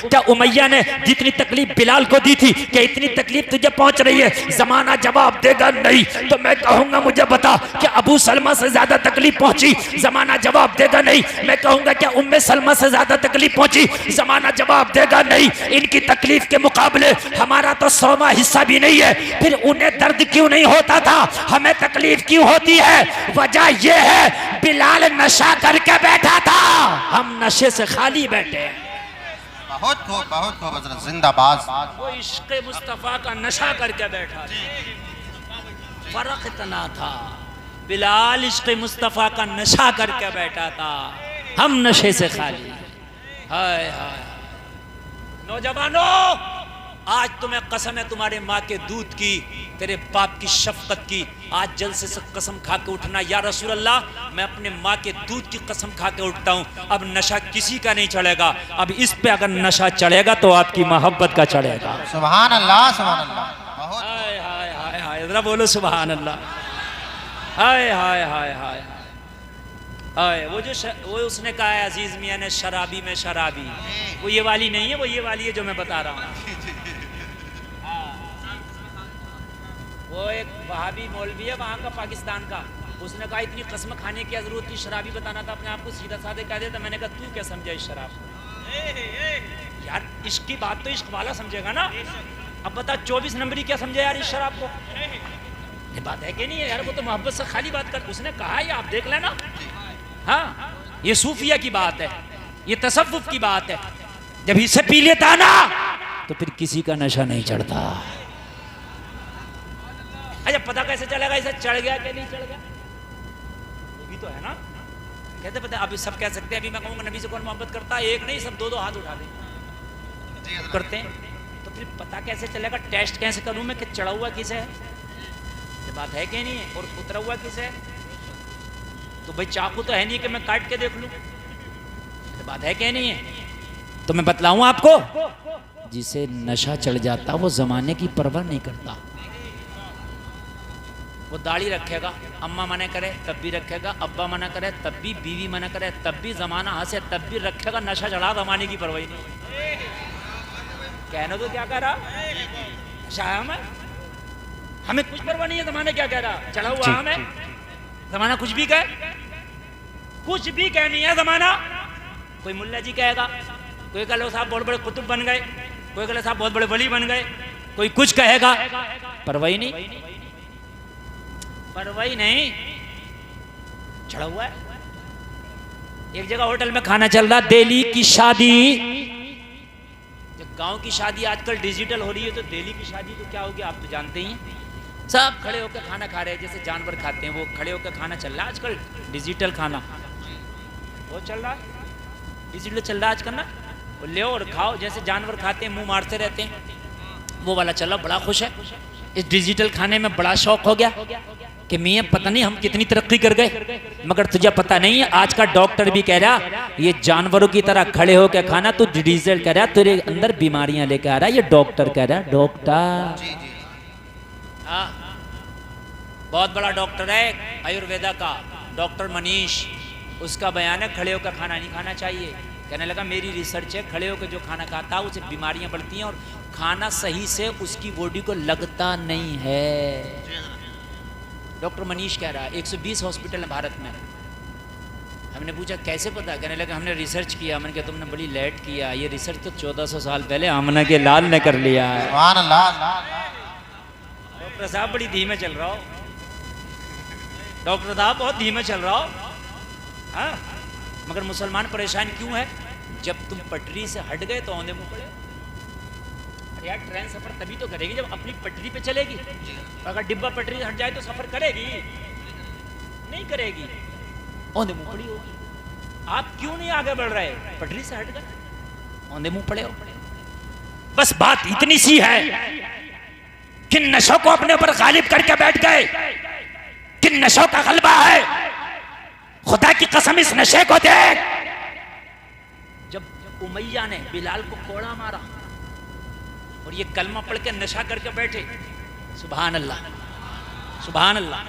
क्या उमैया ने जितनी तकलीफ बिलाल को दी थी, क्या इतनी तकलीफ तुझे पहुंच रही है? जमाना जवाब देगा नहीं। तो मैं कहूंगा मुझे बता, क्या अबू सलमा से ज्यादा तकलीफ पहुंची? जमाना जवाब देगा नहीं। मैं कहूंगा क्या उम्मे सलमा से ज्यादा तकलीफ पहुंची? जमाना जवाब देगा नहीं। इनकी तकलीफ के मुकाबले हमारा तो 100वां हिस्सा भी नहीं है। फिर उन्हें दर्द क्यों नहीं होता था, हमें तकलीफ क्यों होती है? वजह यह है बिलाल नशा करके बैठा था, हम नशे से खाली बैठे। बहुत खूब हज़रत, जिंदाबाद। वो इश्क़ मुस्तफ़ा का नशा करके बैठा था। फर्क इतना था, बिलाल इश्क़ मुस्तफ़ा का नशा करके बैठा था, हम नशे से खाली। हाय हाय नौजवानों, आज तुम्हें कसम है तुम्हारे माँ के दूध की, तेरे बाप की शफकत की, आज जलसे से कसम खा के उठना, या रसूल अल्लाह मैं अपने माँ के दूध की कसम खा के उठता हूँ, अब नशा किसी का नहीं चढ़ेगा, अब इस पे अगर नशा चढ़ेगा तो आपकी मोहब्बत का चढ़ेगा। सुभान अल्लाह, सुभान अल्लाह। बहुत हाय हाय हाय हाय, जरा बोलो सुभान अल्लाह। हाय हाय हाय हाय हाय, वो उसने कहा है अजीज मियाँ ने, शराबी में शराबी, वो ये वाली नहीं है, वो ये वाली है जो मैं बता रहा हूँ। वो एक वहाबी मौलवी है वहाँ का, पाकिस्तान का, उसने कहा इतनी कसम खाने की जरूरत थी, शराबी बताना था अपने आप को, सीधा साधे कह देता। मैंने कहा तू क्या समझा इस शराब को? यार इश्क की बात तो इश्क वाला समझेगा ना। अब बता 24 नंबरी क्या समझे यार इस शराब को? ये बात है कि नहीं है यार? वो तो मोहब्बत से खाली बात कर, उसने कहा है, आप देख लेना। हाँ, ये सूफिया की बात है, ये तसव्वुफ की बात है। जब इसे पी लेता ना तो फिर किसी का नशा नहीं चढ़ता। अच्छा पता कैसे चलेगा इसे चढ़ गया कि नहीं चढ़ गया? वो भी तो है ना, कहते पता अभी सब कह सकते हैं, अभी मैं कहूँगा नबी से कौन मोहब्बत करता है, एक नहीं सब दो दो हाथ उठा दें करते हैं, तो फिर पता कैसे चलेगा? टेस्ट कैसे करूँ मैं कि चढ़ा हुआ किसे है? ये बात है कि नहीं है? और उतरा हुआ किसे है? तो भाई चाकू तो है नहीं कि मैं काट के देख लूँ, ये बात है कि नहीं है? तो मैं बतलाऊं आपको, जिसे नशा चढ़ जाता वो जमाने की परवाह नहीं करता। वो दाढ़ी रखेगा, अम्मा मना करे तब भी रखेगा, अब्बा मना करे तब भी, बीवी मना करे तब भी, जमाना हंसे तब भी रखेगा, नशा चढ़ा जमाने की परवाह नहीं। कहने तो क्या कह रहा शायद हमें कुछ परवाह नहीं है, जमाना क्या कह रहा, चढ़ा हुआ हमें जमाना कुछ भी कहे, कुछ भी कहनी है जमाना। कोई मुल्ला जी कहेगा, कोई कह साहब बहुत बड़े कुतुब बन गए, कोई कह साहब बहुत बड़े वली बन गए, कोई कुछ कहेगा, परवाही नहीं, परवाही नहीं, चढ़ा हुआ है। एक जगह होटल में खाना चल रहा, दिल्ली की शादी, जब गांव की शादी आजकल डिजिटल हो रही है तो दिल्ली की शादी तो क्या होगी आप तो जानते ही हैं। सब खड़े होकर खाना खा रहे हैं जैसे जानवर खाते हैं, वो खड़े होकर खाना चल रहा है आजकल, डिजिटल खाना वो चल रहा है, डिजिटल चल रहा है आजकल ना, वो ले और खाओ जैसे जानवर खाते हैं, मुंह मारते रहते हैं, वो वाला चल रहा। बड़ा खुश है इस डिजिटल खाने में, बड़ा शौक हो गया कि मियाँ पता नहीं हम कितनी तरक्की कर गए, मगर तुझे पता नहीं है आज का डॉक्टर भी कह रहा ये जानवरों की तरह खड़े होकर खाना, तू डिजिटल कह रहा तेरे अंदर बीमारियां लेकर आ रहा है, ये डॉक्टर कह रहा, डॉक्टर बहुत बड़ा डॉक्टर है आयुर्वेदा का, डॉक्टर मनीष, उसका बयान है खड़े होकर खाना नहीं खाना चाहिए। कहने लगा मेरी रिसर्च है, खड़े होकर जो खाना खाता है उसे बीमारियां बढ़ती हैं और खाना सही से उसकी बॉडी को लगता नहीं है। डॉक्टर मनीष कह रहा है 120 हॉस्पिटल है भारत में। हमने पूछा कैसे पता? कहने लगा हमने रिसर्च किया। मैंने कहा तुमने बड़ी लेट किया, ये रिसर्च तो 1400 साल पहले आमना के लाल ने कर लिया है। डॉक्टर साहब बड़ी धीमे चल रहा हो, डॉक्टर साहब बहुत धीमे चल रहा हो। हाँ मगर मुसलमान परेशान क्यों है? जब तुम पटरी से हट गए तो औंधे मुंह पड़े। अरे यार ट्रेन सफर तभी तो करेगी जब अपनी पटरी पे चलेगी, अगर डिब्बा पटरी से हट जाए तो सफर करेगी नहीं करेगी, औंधे मुंह पड़ी होगी। आप क्यों नहीं आगे बढ़ रहे? पटरी से हट गए, औंधे मुंह पड़े हो। बस बात इतनी सी है कि नशों को अपने ऊपर गालिब करके बैठ गए, कि नशों का गलबा है। खुदा की कसम इस नशे को देख, जब उमैया ने बिलाल को कोड़ा मारा और ये कलमा पढ़ के नशा करके बैठे, सुभान अल्लाह सुभान अल्लाह,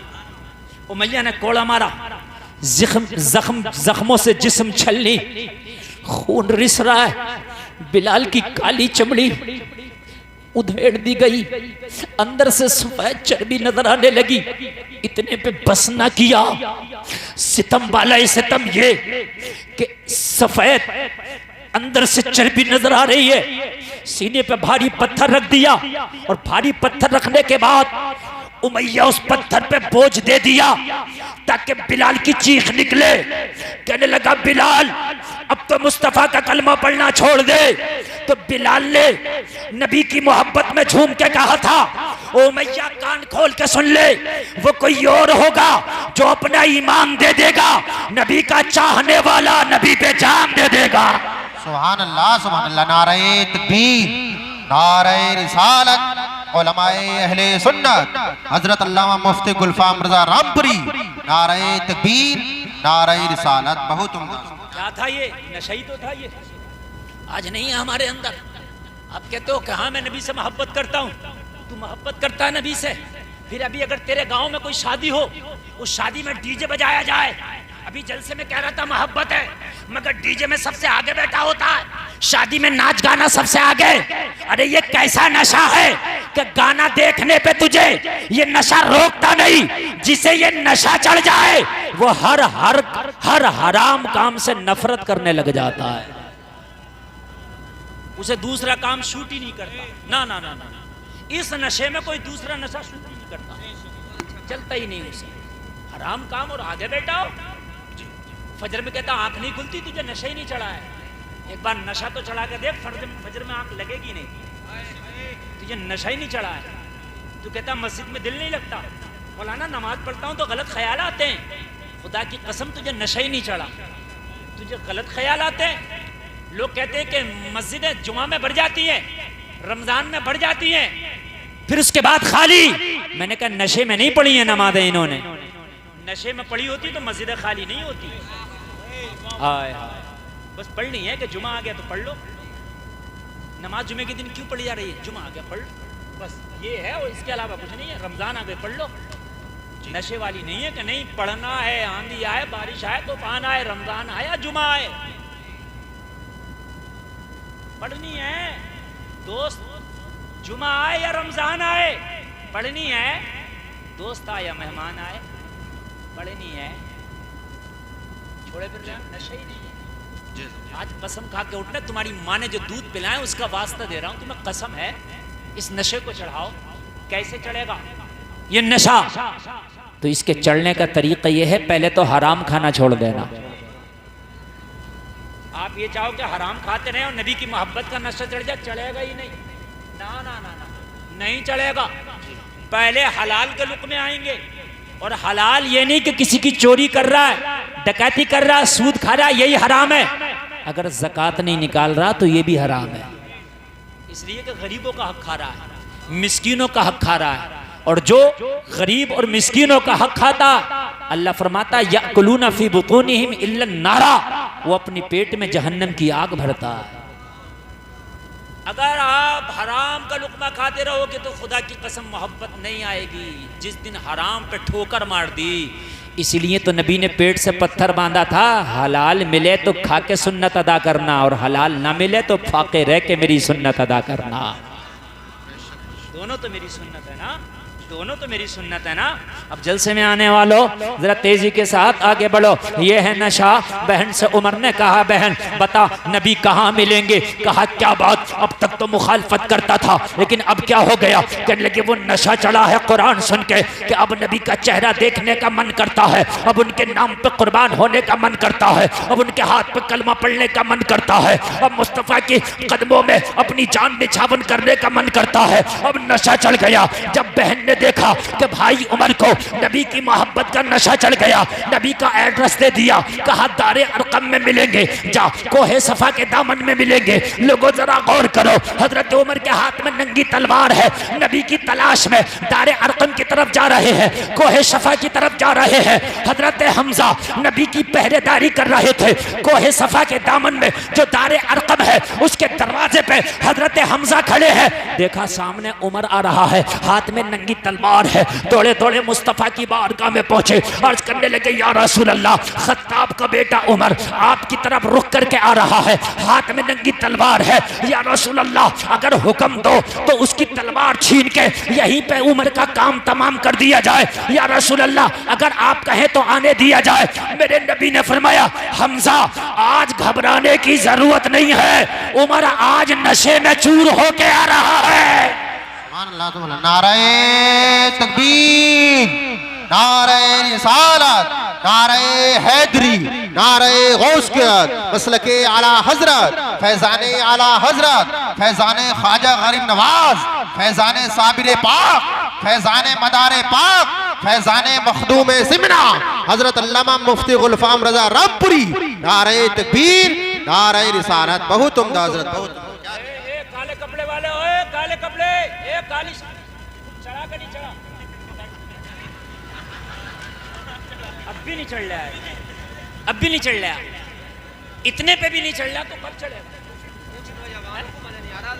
उमैया ने कोड़ा मारा, जख्मों से जिस्म छलनी, खून रिस रहा है, बिलाल की काली चमड़ी उधेड़ दी गई, अंदर से सफेद चर्बी नजर आने लगी। इतने पे बस ना किया, सितम वाला सितम ये कि सफेद अंदर से चर्बी नजर आ रही है, सीने पे भारी पत्थर रख दिया और भारी पत्थर रखने के बाद उमैया उस पत्थर पे बोझ दे दिया ताकि बिलाल की चीख निकले। कहने लगा बिलाल अब तो मुस्तफा का कलमा पढ़ना छोड़ दे। तो बिलाल ने नबी की मोहब्बत में झूम के कहा था, ओ मैया कान खोल के सुन ले, वो कोई और होगा जो अपना ईमान दे देगा, नबी का चाहने वाला नबी पे जान दे देगा। सुभान अल्लाह, नारे तकबीर, नारे रिसालत उलमाए अहले सुन्नत हजरत अल्लामा मुफ्ती गुलफाम रजा रामपुरी, नारे तकबीर, नारे रिसालत। बहुत उम्दा। क्या था ये? नशा ही तो था ये। आज नहीं है हमारे अंदर। आप कहते हो कि हाँ मैं नबी से मोहब्बत करता हूँ, तू मोहब्बत करता है नबी से, फिर अभी अगर तेरे गांव में कोई शादी हो, उस शादी में डीजे बजाया जाए, अभी जलसे में कह रहा था मोहब्बत है, मगर डीजे में सबसे आगे बैठा होता है, शादी में नाच गाना सबसे आगे। अरे ये कैसा नशा है कि गाना देखने पे तुझे ये नशा रोकता नहीं, जिसे ये नशा चढ़ जाए वो हर हराम काम से नफरत करने लग जाता है, उसे दूसरा काम शूट ही नहीं करता। ना ना ना ना, इस नशे में कोई दूसरा नशा शूट ही नहीं करता, चलता ही नहीं उसे। हराम काम और आगे बैठा हो। फजर में कहता आंख नहीं खुलती, तुझे नशा ही नहीं चढ़ा है। एक बार नशा तो चढ़ा के देख, फजर में आंख लगेगी नहीं, तुझे नशा ही नहीं चढ़ा है। तू कहता मस्जिद में दिल नहीं लगता, मौलाना नमाज पढ़ता हूँ तो गलत ख्याल आते हैं। खुदा की कसम तुझे नशा ही नहीं चढ़ा, तुझे गलत ख्याल आते हैं। लोग कहते हैं कि मस्जिदें जुमा में बढ़ जाती हैं, रमजान में बढ़ जाती हैं, फिर उसके बाद खाली। मैंने कहा नशे में नहीं पढ़ी है नमाजें इन्होंने, नशे में पढ़ी होती तो मस्जिदें खाली नहीं होती। हाय हाय, बस पढ़नी है कि जुमा आ गया तो पढ़ लो। नमाज जुमे के दिन क्यों पढ़ी जा रही है? जुमा आ गया पढ़ लो, बस ये है, और इसके अलावा कुछ नहीं है। रमजान आ गए पढ़ लो। नशे वाली नहीं है कि नहीं पढ़ना है, आंधी आए बारिश आए तूफान आए, रमजान आया जुमा आए, पढ़नी है दोस्त। जुमा आए या रमजान आए पढ़नी है, दोस्त आए या मेहमान आए पढ़नी है। छोड़े फिर नशा ही नहीं है। आज कसम खा के उठना, तुम्हारी माँ ने जो दूध पिलाया उसका वास्ता दे रहा हूं तुम्हें, कसम है, इस नशे को चढ़ाओ। कैसे चढ़ेगा ये नशा? तो इसके चढ़ने का तरीका ये है, पहले तो हराम खाना छोड़ देना। आप ये चाहो कि हराम खाते रहे और नबी की मोहब्बत का नशा चढ़ जाए, चढ़ेगा ही नहीं। ना ना ना ना, नहीं चढ़ेगा। पहले हलाल के लुक में आएंगे, और हलाल ये नहीं कि किसी की चोरी कर रहा है, डकैती कर रहा है, सूद खा रहा है, यही हराम है। अगर ज़कात नहीं निकाल रहा तो ये भी हराम है, इसलिए कि गरीबों का हक खा रहा है, मिस्कीनों का हक खा रहा है। और जो गरीब और मिस्कीनों का हक खाता, अल्लाह फरमाता याकुलूना फी बुतूनिहिम इल्ला नारा, वो अपनी पेट में जहन्नम की आग भरता है। अगर आप हराम का लुकमा खाते रहोगे तो खुदा की कसम मोहब्बत नहीं आएगी। जिस दिन हराम पे ठोकर मार दी, इसीलिए तो नबी ने पेट से पत्थर बांधा था, हलाल मिले तो खा के सुन्नत अदा करना, और हलाल ना मिले तो फाके रह के मेरी सुन्नत अदा करना। दोनों तो मेरी सुन्नत है ना, दोनों तो मेरी सुन्नत है ना। अब जलसे में आने वालों जरा तेजी के साथ आगे बढ़ो। ये है नशा। बहन से उमर ने कहा, बहन बता नबी कहाँ मिलेंगे? कहा क्या बात, अब तक तो मुखालफत करता था, लेकिन अब क्या हो गया? कहने लगे वो नशा चढ़ा है कुरान सुन के कि अब नबी का चेहरा देखने का मन करता है, अब उनके नाम पे कुर्बान होने का मन करता है, अब उनके हाथ पे कलमा पढ़ने का मन करता है, अब मुस्तफ़ा की कदमों में अपनी जान निछावन करने का मन करता है। अब नशा चढ़ गया। जब बहन ने देखा कि भाई उमर को नबी की मोहब्बत का नशा चढ़ गया, नबी का एड्रेस दे दिया, कहा दारे अरकम में मिलेंगे, जा कोहे सफा के दामन में मिलेंगे। लोगों जरा गौर करो, हजरत उमर के हाथ में नंगी तलवार है, नबी की तलाश में दारे अरकम की तरफ जा रहे हैं, कोहे सफा की तरफ जा रहे हैं। हजरत हमजा नबी की पहरेदारी कर रहे थे। कोहे सफा के दामन में जो दारे अरकम है उसके दरवाजे पे हजरत हमजा खड़े हैं। देखा सामने उमर आ रहा है, हाथ में नंगी तलवार है। दौड़े दौड़े मुस्तफा की बारगाह में पहुंचे, अर्ज करने लगे या रसूल अल्लाह, खत्ताब का बेटा उमर आपकी तरफ रुक करके आ रहा है, हाथ में नंगी तलवार है। या रसूल अल्लाह अगर हुक्म दो तो उसकी तलवार छीन के यहीं पे उमर का काम तमाम कर दिया जाए। या रसूल अल्लाह अगर आप कहें तो आने दिया जाए। मेरे नबी ने फरमाया हमजा आज घबराने की जरूरत नहीं है, उमर आज नशे में चूर होके आ रहा है। नारे तकबीर, नारे रिसालत, नारे हैदरी, नारे गौसकियत, मसलके आला हजरत, फैजाने आला हजरत, फैजाने ख्वाजा गरीब नवाज, फैजाने साबिर पाक, फैजाने मदारे पाक, फैजाने मखदूम सिमना, हजरत अल्लामा मुफ्ती गुलफाम रजा रामपुरी। नारे तकबीर, नारे रिसालत। बहुत उम्दा हजरत, बहुत काले कपड़े वाले, ओए 40 चढ़ा कर नहीं चढ़ा, अब भी नहीं चढ़ रहा है, अब भी नहीं चढ़ रहा, इतने पे भी नहीं चढ़ रहा तो कब चढ़ेगा?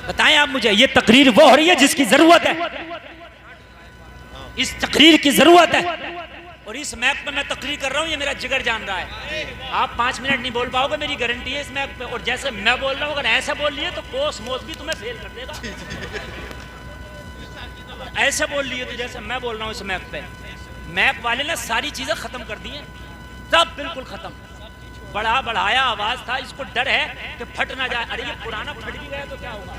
बताएं आप मुझे। ये तकरीर वो हो रही है जिसकी जरूरत है, इस तकरीर की जरूरत है। और इस मैप पे मैं तकरीर कर रहा हूँ, ये मेरा जिगर जान रहा है। आप 5 मिनट नहीं बोल पाओगे, मेरी गारंटी है इस मैप पे। और जैसे मैं बोल रहा हूँ, अगर ऐसा बोल लिए तो कोस मोस भी तुम्हें फेल कर देगा। ऐसे बोल लिए तो जैसे मैं बोल रहा हूँ इस मैप पे, मैप वाले ने सारी चीजें खत्म कर दी हैं, सब बिल्कुल खत्म। बढ़ाया आवाज था, इसको डर है कि फट ना जाए। अरे ये पुराना फट भी गया तो क्या होगा?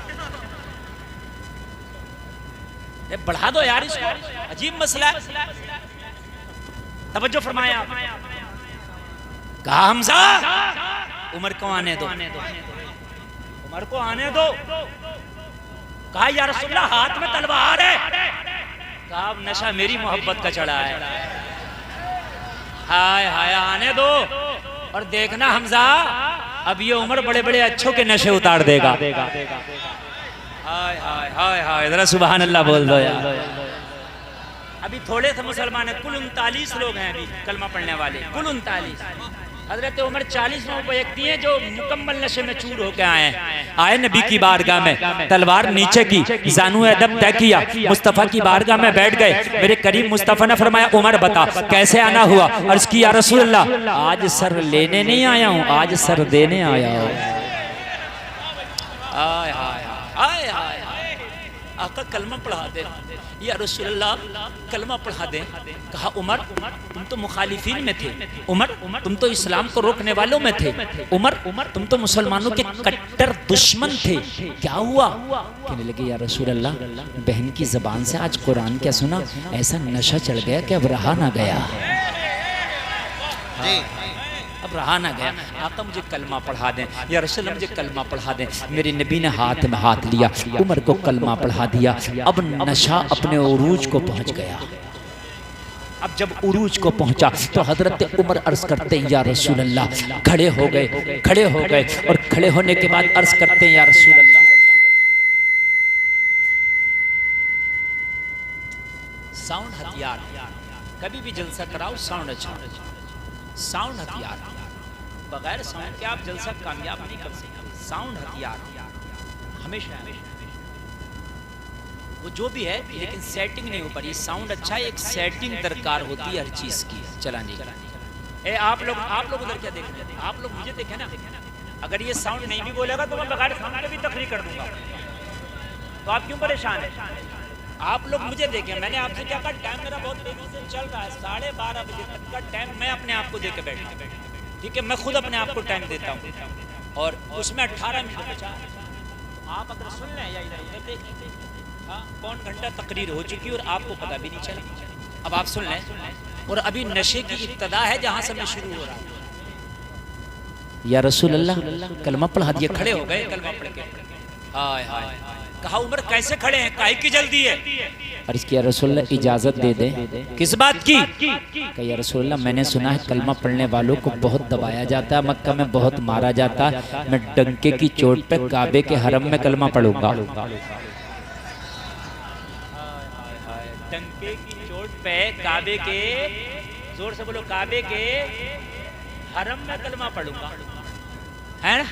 बढ़ा दो यार इसको, अजीब मसला है। तवज्जो फरमाया। कहा हमजा उमर को आने दो, उमर को आने दो। कहा या रसूलल्लाह हाथ में तलवार है। कहा नशा मेरी मोहब्बत का चढ़ा है। हाय हाय आने दो और देखना हमजा, अब ये उमर बड़े बड़े अच्छों के नशे उतार देगा। हाय हाय हाय हाय, जरा सुभान अल्लाह बोल दो यार। अभी थोड़े से मुसलमान है, कुल 39 लोग हैं अभी कलमा पढ़ने वाले, कुल 39। हजरत उमर 40 व्यक्ति हैं जो मुकम्मल नशे में चूर होके आए नबी की बारगाह में, तलवार नीचे की, जानू अदब तय किया, मुस्तफ़ा की बारगाह में बैठ गए। मेरे करीम मुस्तफ़ा ने फरमाया उमर बता कैसे आना हुआ? अर्ज़ की या रसूल अल्लाह, आज सर लेने नहीं आया हूँ, आज सर देने आया हूँ। हाय हाय हाय हाय, आका कलमा पढ़ा दे या रसूल अल्लाह, कलमा पढ़ा दे। कहा उमर तुम तो मुखालिफीन में थे, उमर तुम तो इस्लाम को रोकने वालों में थे, उमर तुम तो मुसलमानों के कट्टर दुश्मन थे, क्या हुआ? कहने लगे या रसूल अल्लाह, बहन की ज़बान से आज कुरान क्या सुना, ऐसा नशा चढ़ गया कि अब रहा ना गया, अब रहा ना गया। आका मुझे कलमा पढ़ा दें या रसूल अल्लाह, मुझे कलमा पढ़ा दें। मेरे नबी ने हाथ में हाथ लिया, उमर को कलमा पढ़ा दिया। अब नशा अपने उरूज को पहुंच गया। अब जब उरूज को पहुंचा तो हजरत उमर अर्ज करते हैं या रसूल अल्लाह, खड़े हो गए और खड़े होने के बाद अर्ज करते हैं या रसूल अल्लाह, साउंड हथियार, कभी भी जलसा कराओ साउंड अच्छा, साउंड हथियार, बगैर साउंड के आप जलसा कामयाब नहीं कर सकते। साउंड हथियार हमेशा वो जो भी है, लेकिन सेटिंग नहीं हो पा रही। साउंड अच्छा है, एक सेटिंग दरकार होती है हर चीज की चलाने की। आप लोग उधर क्या देख रहे हैं? आप लोग मुझे देखें ना, अगर ये साउंड नहीं भी बोलेगा तो मैं बगैर साउंड के भी तकरीर कर दूंगा, तो आप क्यों परेशान है? आप लोग मुझे देखें, मैंने आपसे क्या कहा, टाइम मेरा बहुत तेजी से चल रहा है, 12:30 बजे तक का टाइम मैं अपने आप को दे के बैठा, ठीक है, मैं खुद अपने आप को टाइम देता हूँ और उसमें 18 मिनट बचा। आप अगर सुन लें या इधर देख लीजिए, हाँ, पौन घंटा तकरीर हो चुकी और आपको पता भी नहीं चला। अब आप सुन लें, और अभी नशे की इब्तदा है जहाँ से मैं शुरू हो रहा हूँ। या रसूल अल्लाह, कलमा पढ़ा दिया, खड़े हो गए कलमा पढ़ के। हाय हाय, कहा उमर कैसे खड़े हैं, काहे की जल्दी है? अर्ज़ किया रसूल अल्लाह इजाजत दे दे। किस बात की? कहा या रसूल अल्लाह, मैंने सुना है कलमा पढ़ने वालों को बहुत दबाया जाता है, मक्का में बहुत मारा जाता है, मैं डंके की चोट पे काबे के हरम में कलमा पढ़ूंगा। डंके की चोट पे काबे के, जोर से बोलो, काबे के हरम में कलमा पढ़ूंगा, है ना?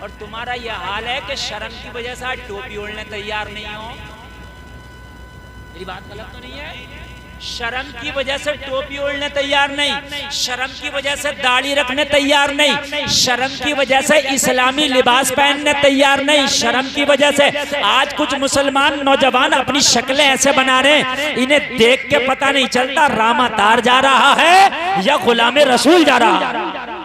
और तुम्हारा यह हाल है कि शर्म की वजह से आज टोपी ओढ़ने तैयार नहीं हो। मेरी बात गलत तो नहीं है? शर्म की वजह से टोपी ओढ़ने तैयार नहीं, शर्म की वजह से दाढ़ी रखने तैयार नहीं, शर्म की वजह से इस्लामी लिबास पहनने तैयार नहीं, शर्म की वजह से आज कुछ मुसलमान नौजवान अपनी शक्लें ऐसे बना रहे हैं, इन्हें देख के पता नहीं चलता रामा तार जा रहा है या गुलामे रसूल जा रहा है।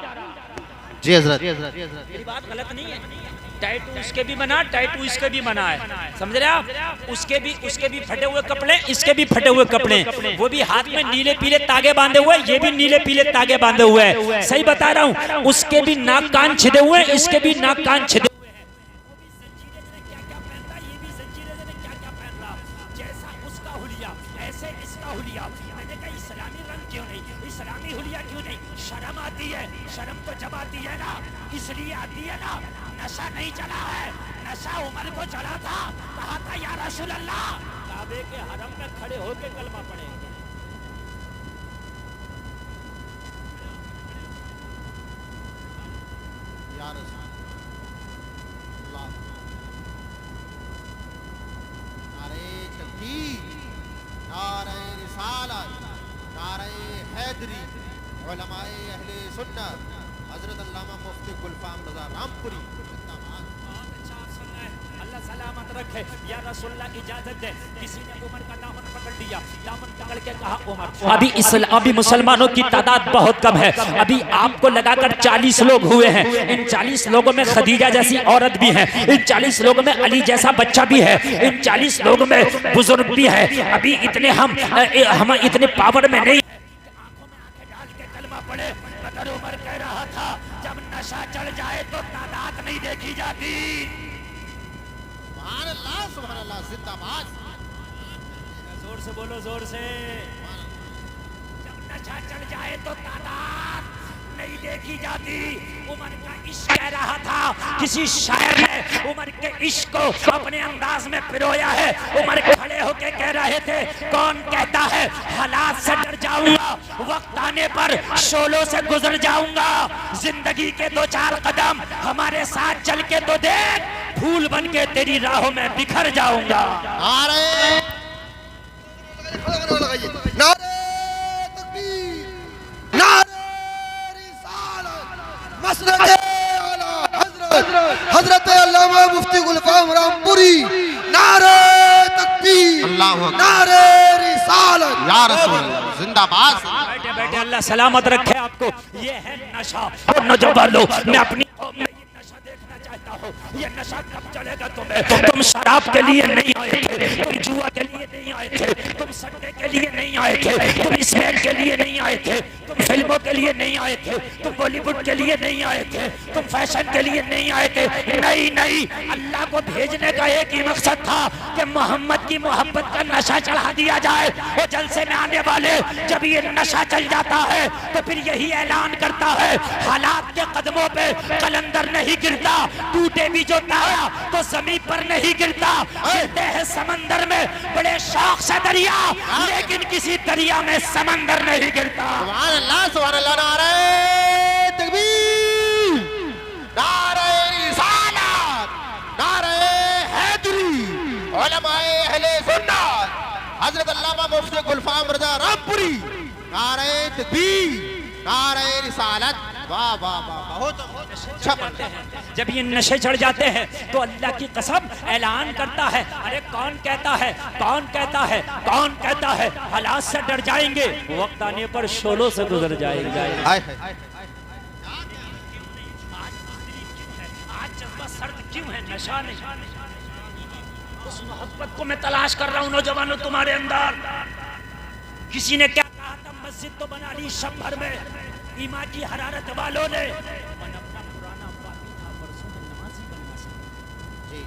जी हजरत, मेरी बात गलत नहीं है। टैटू उसके भी बना, टैटू इसके भी बना है, समझ रहे आप? उसके भी फटे हुए कपड़े, इसके भी फटे हुए कपड़े, वो भी हाथ में नीले पीले तागे बांधे हुए, ये भी नीले पीले तागे बांधे हुए हैं। सही बता रहा हूँ, उसके भी नाक कान छिदे हुए, इसके भी नाक कान छिदे। शर्म आती है, शर्म तो जब आती है ना, इसलिए आती है ना, नशा नहीं चला है, नशा उमर को चढ़ा था। कहा था या रसूल अल्लाह, काबे के हरम में खड़े होकर कलमा पढ़ेंगे। या रसूल अल्लाह। नारे तकबीर, नारे रिसालत, नारे हैदरी, उलमाए अहले सुन्नत हजरत अल्लामा मुफ्ती गुलफाम रजा रामपुरी जिंदाबाद। अल्लाह सलामत रखे। या रसूलल्लाह इजाजत दे, किसी ने उमर का दामन पकड़ लिया, दामन पकड़ के कहा उमर। अभी मुसलमानों की तादाद बहुत कम है, अभी आपको लगाकर 40 लोग हुए हैं। इन 40 लोगों में खदीजा जैसी औरत भी है, इन 40 लोगों में अली जैसा बच्चा भी है, इन 40 लोगों में बुजुर्ग भी है। अभी इतने हम इतने पावर में नहीं। आंखों में आंखें डाल के कलमा पढ़े। मगर उमर कह रहा था जब नशा चढ़ जाए तो तादाद नहीं देखी जाती। सुभान अल्लाह जिंदाबाद। जोर से बोलो, जोर से। जब नशा चढ़ जाए तो तादाद नहीं देखी जाती। उमर का इश्क कह रहा था। किसी शायर ने उमर के इश्क को अपने अंदाज में पिरोया है। उमर खड़े होके कह रहे थे, कौन कहता है हालात से डर जाऊंगा, वक्त आने पर शोलों से गुजर जाऊंगा। जिंदगी के 2-4 कदम हमारे साथ चल के तो देख, फूल बन के तेरी राहों में बिखर जाऊंगा। नारे तकबीर, नारे रिसालत, मसनद आला हजरत अल्लामा मुफ्ती गुलफाम रामपुरी। नारे तकबीर, नारे रिसालत, या रसूल जिंदाबाद। बैठे बैठे अल्लाह सलामत रखे आपको। ये है नशा। और नौजवानों, मैं अपनी नशा देखना चाहता हूँ। ये नशा कब चलेगा तुम्हें? तुम शराब के लिए नहीं आए थे, तुम जुआ के लिए नहीं आए थे, तुम सट्टे के लिए नहीं आए थे, तुम स्मेल के लिए नहीं आए थे, तुम फिल्मों के लिए नहीं आए थे, तुम बॉलीवुड के लिए नहीं आए थे, तुम फैशन के लिए नहीं आए थे। नहीं नहीं, अल्लाह को भेजने का एक ही मकसद था कि मोहम्मद की मोहब्बत का नशा चढ़ा दिया जाए। वो जलसे में आने वाले जब ये नशा चल जाता है तो फिर यही ऐलान करता है, हालात के कदमों पे कलंदर नहीं गिरता, टूटे भी जो तारा तो जमीन पर नहीं गिरता। गिरते हैं समंदर में बड़े शौक से दरिया, लेकिन किसी दरिया में समंदर नहीं गिरता। सुभान अल्लाह, सुभान अल्लाह। नारे तकबीर, नारे रिसालत, नारे हैदरी, उलमाए अहले सुन्नत हजरत अल्लामा मुफ्ती गुलफाम रजा रामपुरी। नारे तकबीर, नारे रिसालत। वाह वाह वाह, बहुत अच्छा बनते हैं। जब ये नशे चढ़ जाते हैं तो अल्लाह की कसम ऐलान करता है, अरे कौन कहता है, कौन कहता है, कौन कहता है हालात से डर जाएंगे, वक्त आने पर शोलों से गुजर जाएंगे। हाय आज जज्बा सर्द क्यों है? नशा नहीं। उस मोहब्बत को मैं तलाश कर रहा हूँ नौजवानों तुम्हारे अंदर। किसी ने क्या कहा था, मस्जिद तो बना ली शब भर में, ईमान की हरारत वालों ने मन अपना पुराना पापी था, बरसों में नमाजी बनना सीखा। जी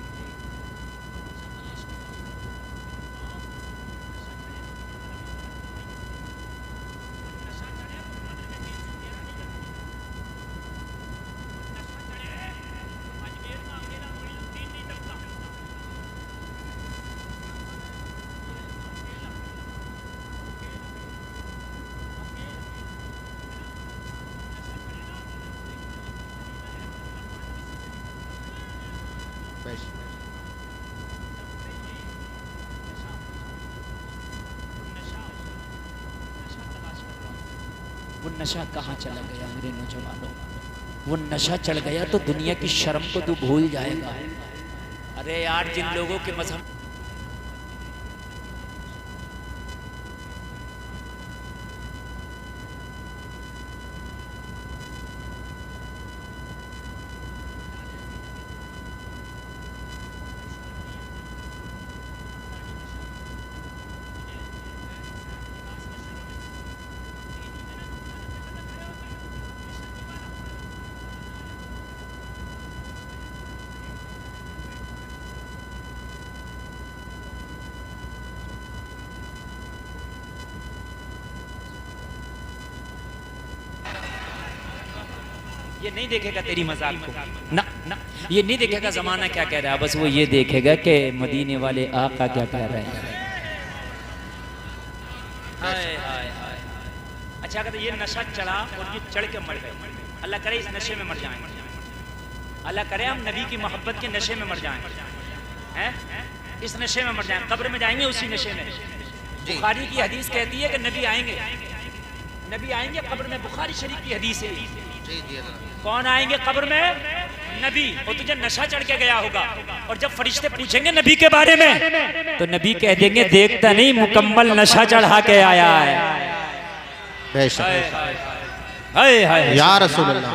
वो नशा कहाँ चला गया मेरे नौजवानों? वो नशा चढ़ गया तो दुनिया की शर्म को तू भूल जाएगा। अरे यार, जिन लोगों के मजहब ये नहीं देखेगा तेरी मजाक को, ना ना, ये नहीं देखेगा जमाना क्या कह रहा है, बस वो ये देखेगा कि मदीने वाले आका क्या कह रहे हैं। अच्छा कहते ये नशा चढ़ा और ये चढ़ के मर गए, अल्लाह करे इस नशे में मर जाएं, अल्लाह करे हम नबी की मोहब्बत के नशे में मर जाएं, हैं इस नशे में मर जाएं, कब्र में जाएंगे उसी नशे में। बुखारी की हदीस कहती है कि नबी आएंगे कब्र में, बुखारी शरीफ की हदीस है। कौन आएंगे कब्र में? नबी। और तुझे नशा चढ़ के गया होगा, और जब फरिश्ते पूछेंगे नबी के बारे में तो नबी कह देंगे देखता नहीं मुकम्मल नशा चढ़ा के आया है। हाय हाय या रसूल अल्लाह,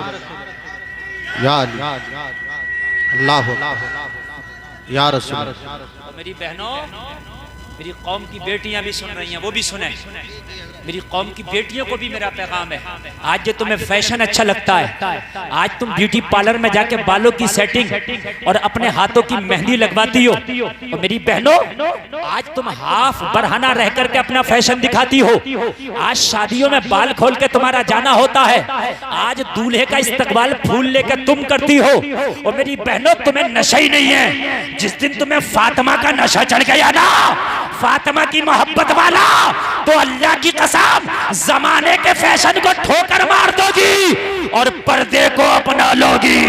या अल्लाह, या रसूल। मेरी बहनों, मेरी कौम की बेटियां भी सुन रही हैं, वो भी सुने। मेरी कौम की बेटियों को भी मेरा पैगाम है, आज जो तुम्हें फैशन अच्छा लगता है, आज तुम ब्यूटी पार्लर में जाके बालों की सेटिंग और अपने हाथों की मेहंदी लगवाती हो, और मेरी बहनों आज तुम हाफ बरहाना रह करके अपना फैशन दिखाती हो, आज शादियों में बाल खोल के तुम्हारा जाना होता है, आज दूल्हे का इस्तकबाल फूल लेकर तुम करती हो। और मेरी बहनों तुम्हें नशा ही नहीं है, जिस दिन तुम्हें फातिमा का नशा चढ़ गया ना, फातिमा की मोहब्बत वाला, तो अल्लाह की कसम जमाने के फैशन को ठोकर मार दोगी और पर्दे को अपना लोगी।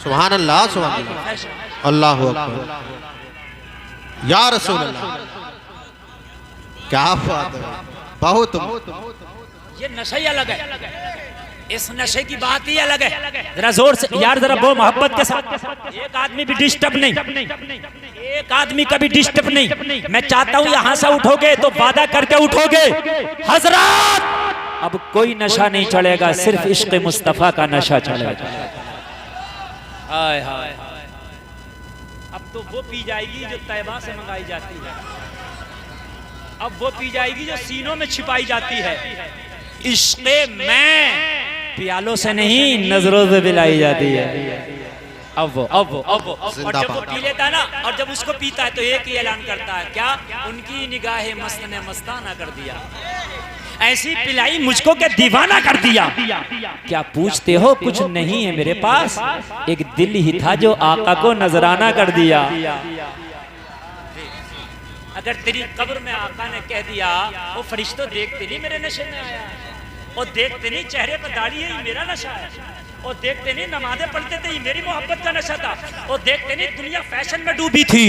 सुभान अल्लाह, सुभान अल्लाह, अल्लाहु अकबर, या रसूल अल्लाह। क्या बात है, बहुत। ये नशा ही अलग है, इस नशे की बात ही अलग है। जरा जोर से यार, जरा वो मोहब्बत के साथ। एक आदमी भी डिस्टर्ब नहीं, एक आदमी का भी डिस्टर्ब नहीं। मैं चाहता हूँ यहाँ से उठोगे तो वादा करके उठोगे, हजरत अब कोई नशा नहीं चलेगा, सिर्फ इश्क मुस्तफा का नशा चलेगा। हाय हाय, अब तो वो पी जाएगी जो तैबा से मंगाई जाती है, अब वो पी जाएगी जो सीनों में छिपाई जाती है। इश्क़े में प्यालों से नहीं नजरों से पिलाई जाती है। अब वो और जब वो पी लेता है ना, और जब उसको पीता है तो एक ही ऐलान करता है, क्या? उनकी निगाहे मस्त ने मस्ताना कर दिया, ऐसी पिलाई मुझको के दीवाना कर दिया। क्या पूछते हो? कुछ नहीं है मेरे पास, एक दिल ही था जो आका को नजराना कर दिया। अगर तेरी कब्र में आका ने कह दिया, वो फरिश्तों देखते नहीं मेरे नशे में आया, और देखते नहीं चेहरे पर दाढ़ी है मेरा नशा है, और देखते नहीं नमाज़ें पढ़ते थे मेरी मोहब्बत का नशा था, और देखते नहीं दुनिया फैशन में डूबी थी,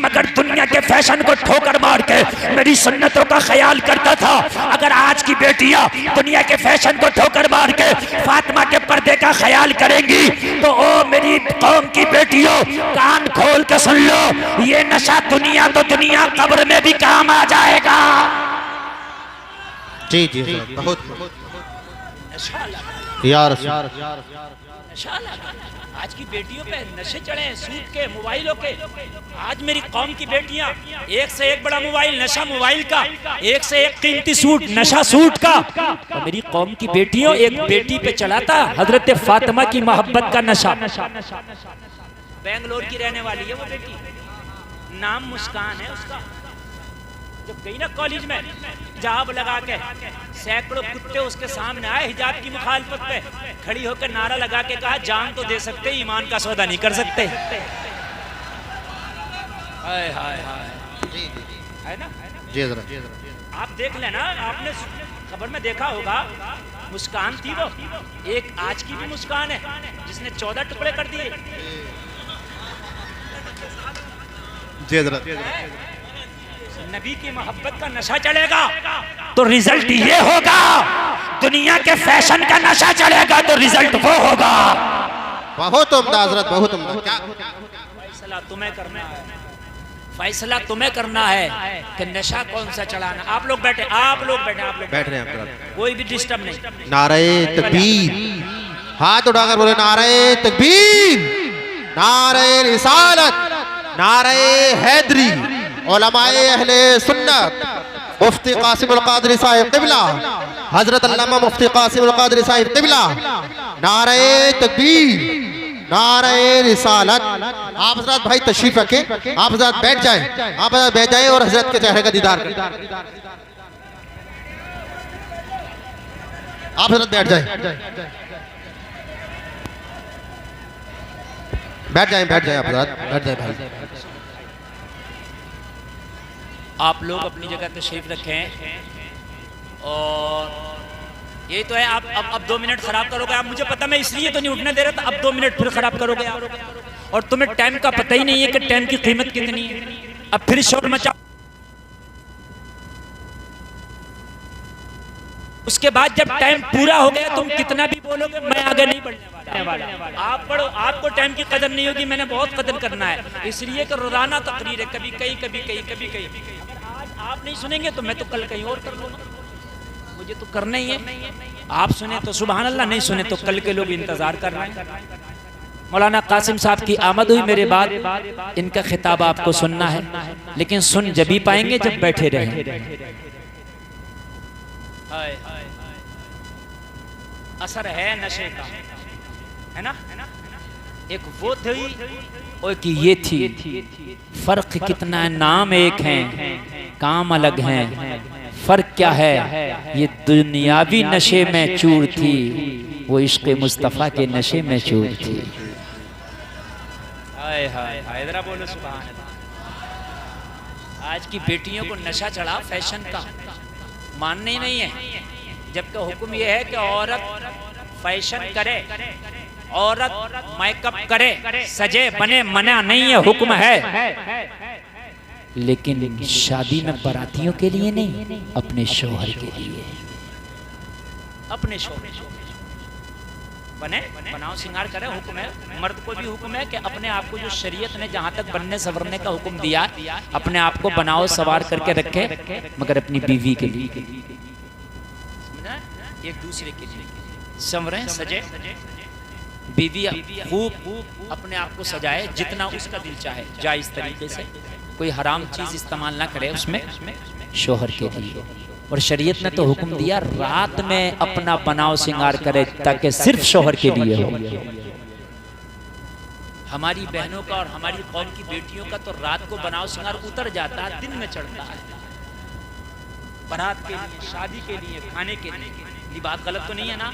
मगर दुनिया के फैशन को ठोकर मार के मेरी सुन्नतों का ख्याल करता था। अगर आज की बेटियां दुनिया के फैशन को ठोकर मार के फातिमा के पर्दे का ख्याल करेंगी, तो ओ मेरी कौम की बेटियों कान खोल के सुन लो, ये नशा दुनिया तो दुनिया कब्र में भी काम आ जाएगा। जी जी, बहुत यार। आज की बेटियों पे नशे चढ़े हैं, सूट के, मोबाइलों के। आज मेरी कौम की बेटियां एक से एक बड़ा मोबाइल, नशा मोबाइल का, एक से एक कीमती सूट, नशा सूट का। और मेरी कौम की बेटियों एक बेटी पे चढ़ाता हजरत फातिमा की मोहब्बत का नशा। बेंगलोर की रहने वाली है वो बेटी, नाम मुस्कान है उसका। जब गई ना कॉलेज में हिजाब लगा के, सैकड़ों कुत्ते उसके सामने आए हिजाब की मुखालफत पे, खड़ी होकर नारा लगा के कहा, जान तो दे सकते, ईमान का सौदा नहीं कर सकते। हाय हाय हाय, है ना? जी जरा आप देख लेना, आपने खबर में देखा होगा, मुस्कान थी वो, एक आज की भी मुस्कान है जिसने 14 टुकड़े कर दिए। जी जरा, नबी की मोहब्बत का नशा चढ़ेगा तो रिजल्ट ये होगा, दुनिया के फैशन का नशा चढ़ेगा तो रिजल्ट वो होगा। बहुत उम्दा हजरत, बहुत उम्दा। फैसला तुम्हें करना है, फैसला तुम्हें करना है कि नशा कौन सा चढ़ाना। आप लोग बैठे, आप लोग बैठे, आप लोग बैठ रहे हैं, कोई भी डिस्टर्ब नहीं। नारे तकबीर, हाथ उठाकर बोले नारे तकबीर, नारे रिसालत, नारे हैदरी। उलमाए अहले सुन्नत, मुफ्ती कासिमुल कादरी साहिब क़िबला, हजरत अल्लामा मुफ्ती कासिमुल कादरी साहिब क़िबला, नारे तकबीर, नारे रिसालत। आप हजरत भाई तशरीफ रखें, आप हजरत बैठ जाएं, आप हजरत बैठ जाएं और हजरत के चेहरे का दीदार करें। आप हजरत बैठ जाएं, बैठ जाएं, बैठ जाएं, आप हजरत बैठ जाएं भाई। आप लोग अपनी जगह तशरीफ रखें और ये तो है, आप अब 2 मिनट खराब करोगे आप, मुझे पता, मैं इसलिए तो नहीं उठने दे रहा था, अब 2 मिनट फिर खराब करोगे आप, और तुम्हें टाइम का पता ही नहीं है कि टाइम की कीमत कितनी है। अब फिर शोर मचा, उसके बाद जब टाइम पूरा हो गया तुम कितना भी बोलोगे मैं आगे नहीं बढ़ने वाला। आप पढ़ो, आपको टाइम की कदर नहीं होगी, मैंने बहुत कदर करना है, इसलिए कि रोजाना तकरीर है, कभी कहीं कभी कहीं कभी कहीं। अगर आज आप नहीं सुनेंगे तो मैं तो कल कहीं और कर लूंगा, मुझे तो करना ही है। आप सुने तो सुभान अल्लाह, नहीं सुने तो कल के लोग इंतजार कर रहे हैं। मौलाना कासिम साहब की आमद हुई मेरे बाद, इनका खिताब आपको सुनना है, लेकिन सुन जब भी पाएंगे जब बैठे रहे। असर है नशे का, है ना, एक वो थी और कि ये थी, फर्क कितना है, नाम एक है काम अलग है, फर्क क्या है, ये दुनियावी नशे में चूर थी, वो इश्क मुस्तफ़ा के नशे में चूर थी। हाय हाय हाय, जरा बोलो सुभान अल्लाह। आज की बेटियों को नशा चढ़ा फैशन का, मानने ही नहीं है, जबकि हुक्म यह है कि औरत फैशन करे, औरत मेकअप करे, सजे बने, मना नहीं है, हुक्म है, लेकिन शादी में बारातियों के लिए नहीं, अपने शौहर के लिए, अपने शौहर बने, बनाओ सिंगार करे, हुक्म है। मर्द को भी हुक्म है कि अपने आप को, जो शरीयत ने जहां तक बनने संवरने का हुक्म दिया, अपने आप को बनाओ सवार करके रखे, मगर अपनी बीवी के लिए, एक दूसरे के लिए संवरे सजे, बीवी खूब अपने आप को सजाए जितना उसका दिल चाहे, जायज तरीके से, कोई हराम चीज इस्तेमाल ना करे उसमें, शोहर के लिए। और शरीयत ने तो हुक्म दिया रात में अपना बनाव सिंगार करे, ताकि सिर्फ शोहर के लिए हो। हमारी बहनों का और हमारी कौम की बेटियों का तो रात को बनाव सिंगार उतर जाता है, दिन में चढ़ता है, बारात के लिए, शादी के लिए, खाने के लिए। ये बात गलत तो नहीं है ना?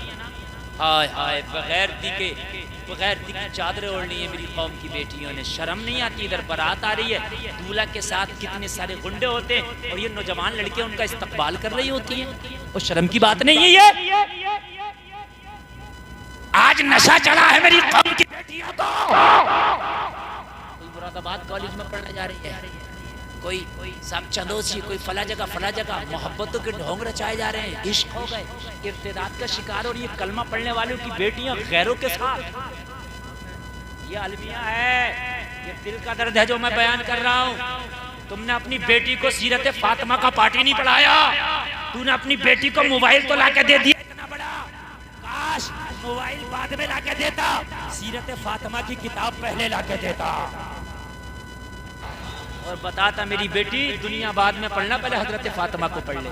हाय हाय, बगैर दी की चादरें ओढ़नी है मेरी कौम की बेटियों ने, शर्म नहीं आती। इधर बारात आ रही है, दूल्हा के साथ कितने सारे गुंडे होते हैं और ये नौजवान लड़कियां उनका इस्तकबाल कर रही होती हैं, और शर्म की बात नहीं है ये। आज नशा चढ़ा है मेरी कौम की बेटियों को। कोई मुरादाबाद कॉलेज में पढ़ने जा रही है, कोई सब चंदोसी, कोई फला जगह मोहब्बतों के ढोंग रचाए जा रहे हैं, इश्क हो गए, इर्तिदाद का शिकार। और ये कलमा पढ़ने वालों की बेटियां गैरों के साथ, ये अलमिया है, ये दिल का दर्द है जो मैं बयान कर रहा हूँ। तुमने अपनी बेटी को सीरत फातिमा का पाठी नहीं पढ़ाया, तूने अपनी बेटी को मोबाइल तो लाके दे दिया इतना बड़ा, काश मोबाइल बाद में लाके देता, सीरत फातिमा की किताब पहले लाके देता और बताता मेरी बेटी दुनिया बाद में पढ़ना, पहले हजरत फातिमा को पढ़ ले।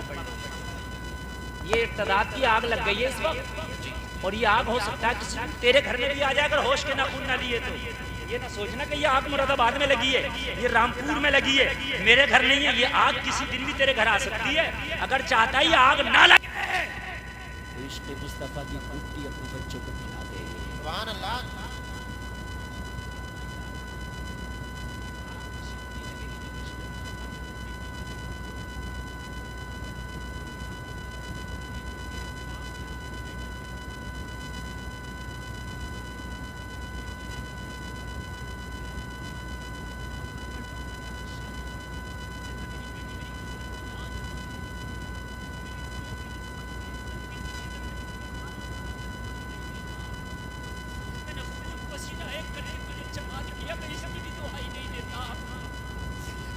ये इर्तिदाद की आग लग गई है इस वक्त, और ये आग हो सकता है किसी तेरे घर में भी आ जाए अगर होश के नाखून ना लिए तो। ये ना सोचना कि ये आग मुरादाबाद में लगी है, ये रामपुर में लगी है, मेरे घर नहीं है। ये आग किसी दिन भी तेरे घर आ सकती है, अगर चाहता है ये आग ना लगे तो इश्क़ मुस्तफ़ा की खूबी अपने बच्चों को खिला दे। सुभान अल्लाह।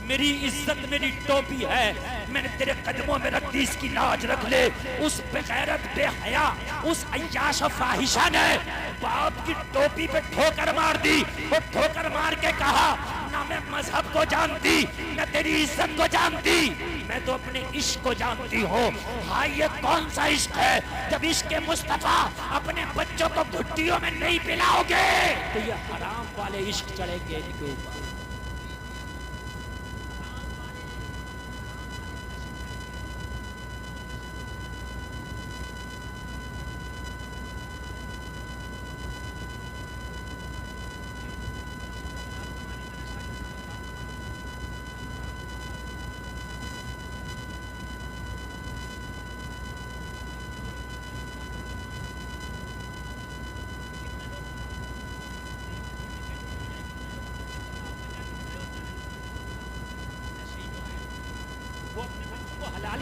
मेरी इज्जत मेरी टोपी है, मैंने तेरे कदमों में रख दी, इसकी लाज रख ले। उस बेगैरत बेहया, उस अय्याश फाहिशा ने बाप की टोपी पे ठोकर मार दी, और ठोकर मार के कहा ना मैं मजहब को जानती न तेरी इज्जत को जानती, मैं तो अपने इश्क को जानती हूँ। हाँ, ये कौन सा इश्क है जब इश्क मुस्तफा अपने बच्चों को घुट्टियों में नहीं पिलाओगे तो ये हराम वाले इश्क चढ़ेंगे इनके ऊपर।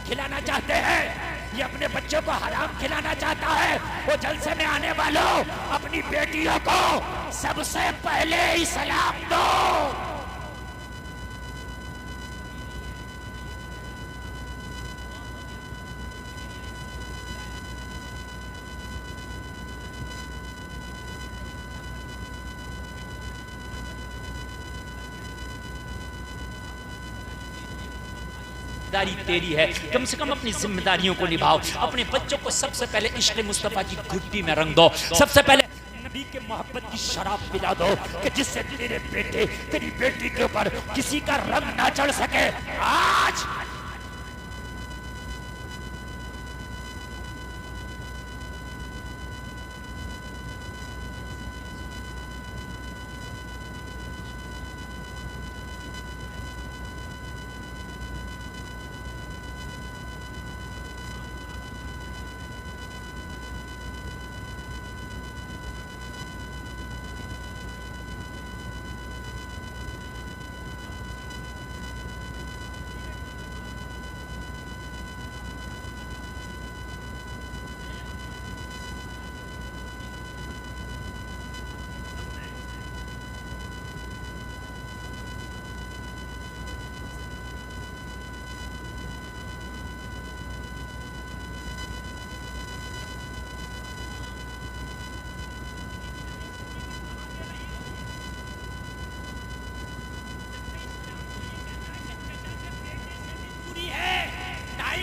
खिलाना चाहते हैं, ये अपने बच्चों को हराम खिलाना चाहता है। वो जलसे में आने वालों, अपनी बेटियों को सबसे पहले ही सलाम दो। जिम्मेदारी तेरी है, कम से कम अपनी जिम्मेदारियों को निभाओ। अपने बच्चों को सबसे पहले इश्क़ मुस्तफ़ा की घुट्टी में रंग दो। सबसे पहले नबी के मोहब्बत की शराब पिला दो कि जिससे तेरे बेटे तेरी बेटी के ऊपर किसी का रंग ना चढ़ सके। आज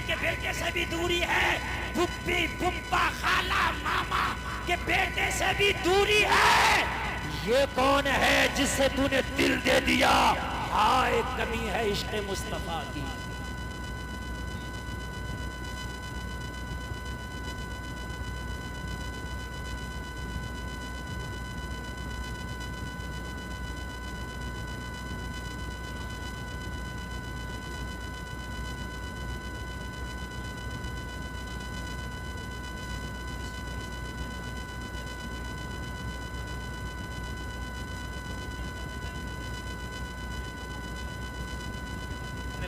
के बेटे से भी दूरी है, फुप्पी फुप्पा खाला मामा के बेटे से भी दूरी है। ये कौन है जिससे तूने दिल दे दिया? हाय कमी है इश्क़ मुस्तफ़ा की।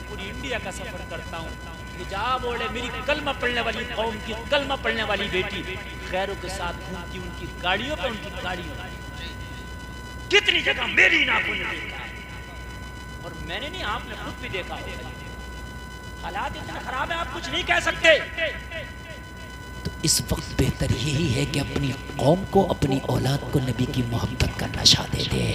पूरी इंडिया का सफर करता हूँ, हिजाब ओढ़े मेरी कलमा पढ़ने वाली कौम की कलमा पढ़ने वाली बेटी खैरों के साथ घूमती, उनकी गाड़ियों पे उनकी गाड़ियों, कितनी जगह मेरी नाखून देखा और मैंने नहीं, आपने खुद भी देखा होगा। हालात इतना खराब है, आप कुछ नहीं कह सकते। तो इस वक्त बेहतर यही है कि अपनी कौम को, अपनी औलाद को नबी की मोहब्बत का नशा दे दे।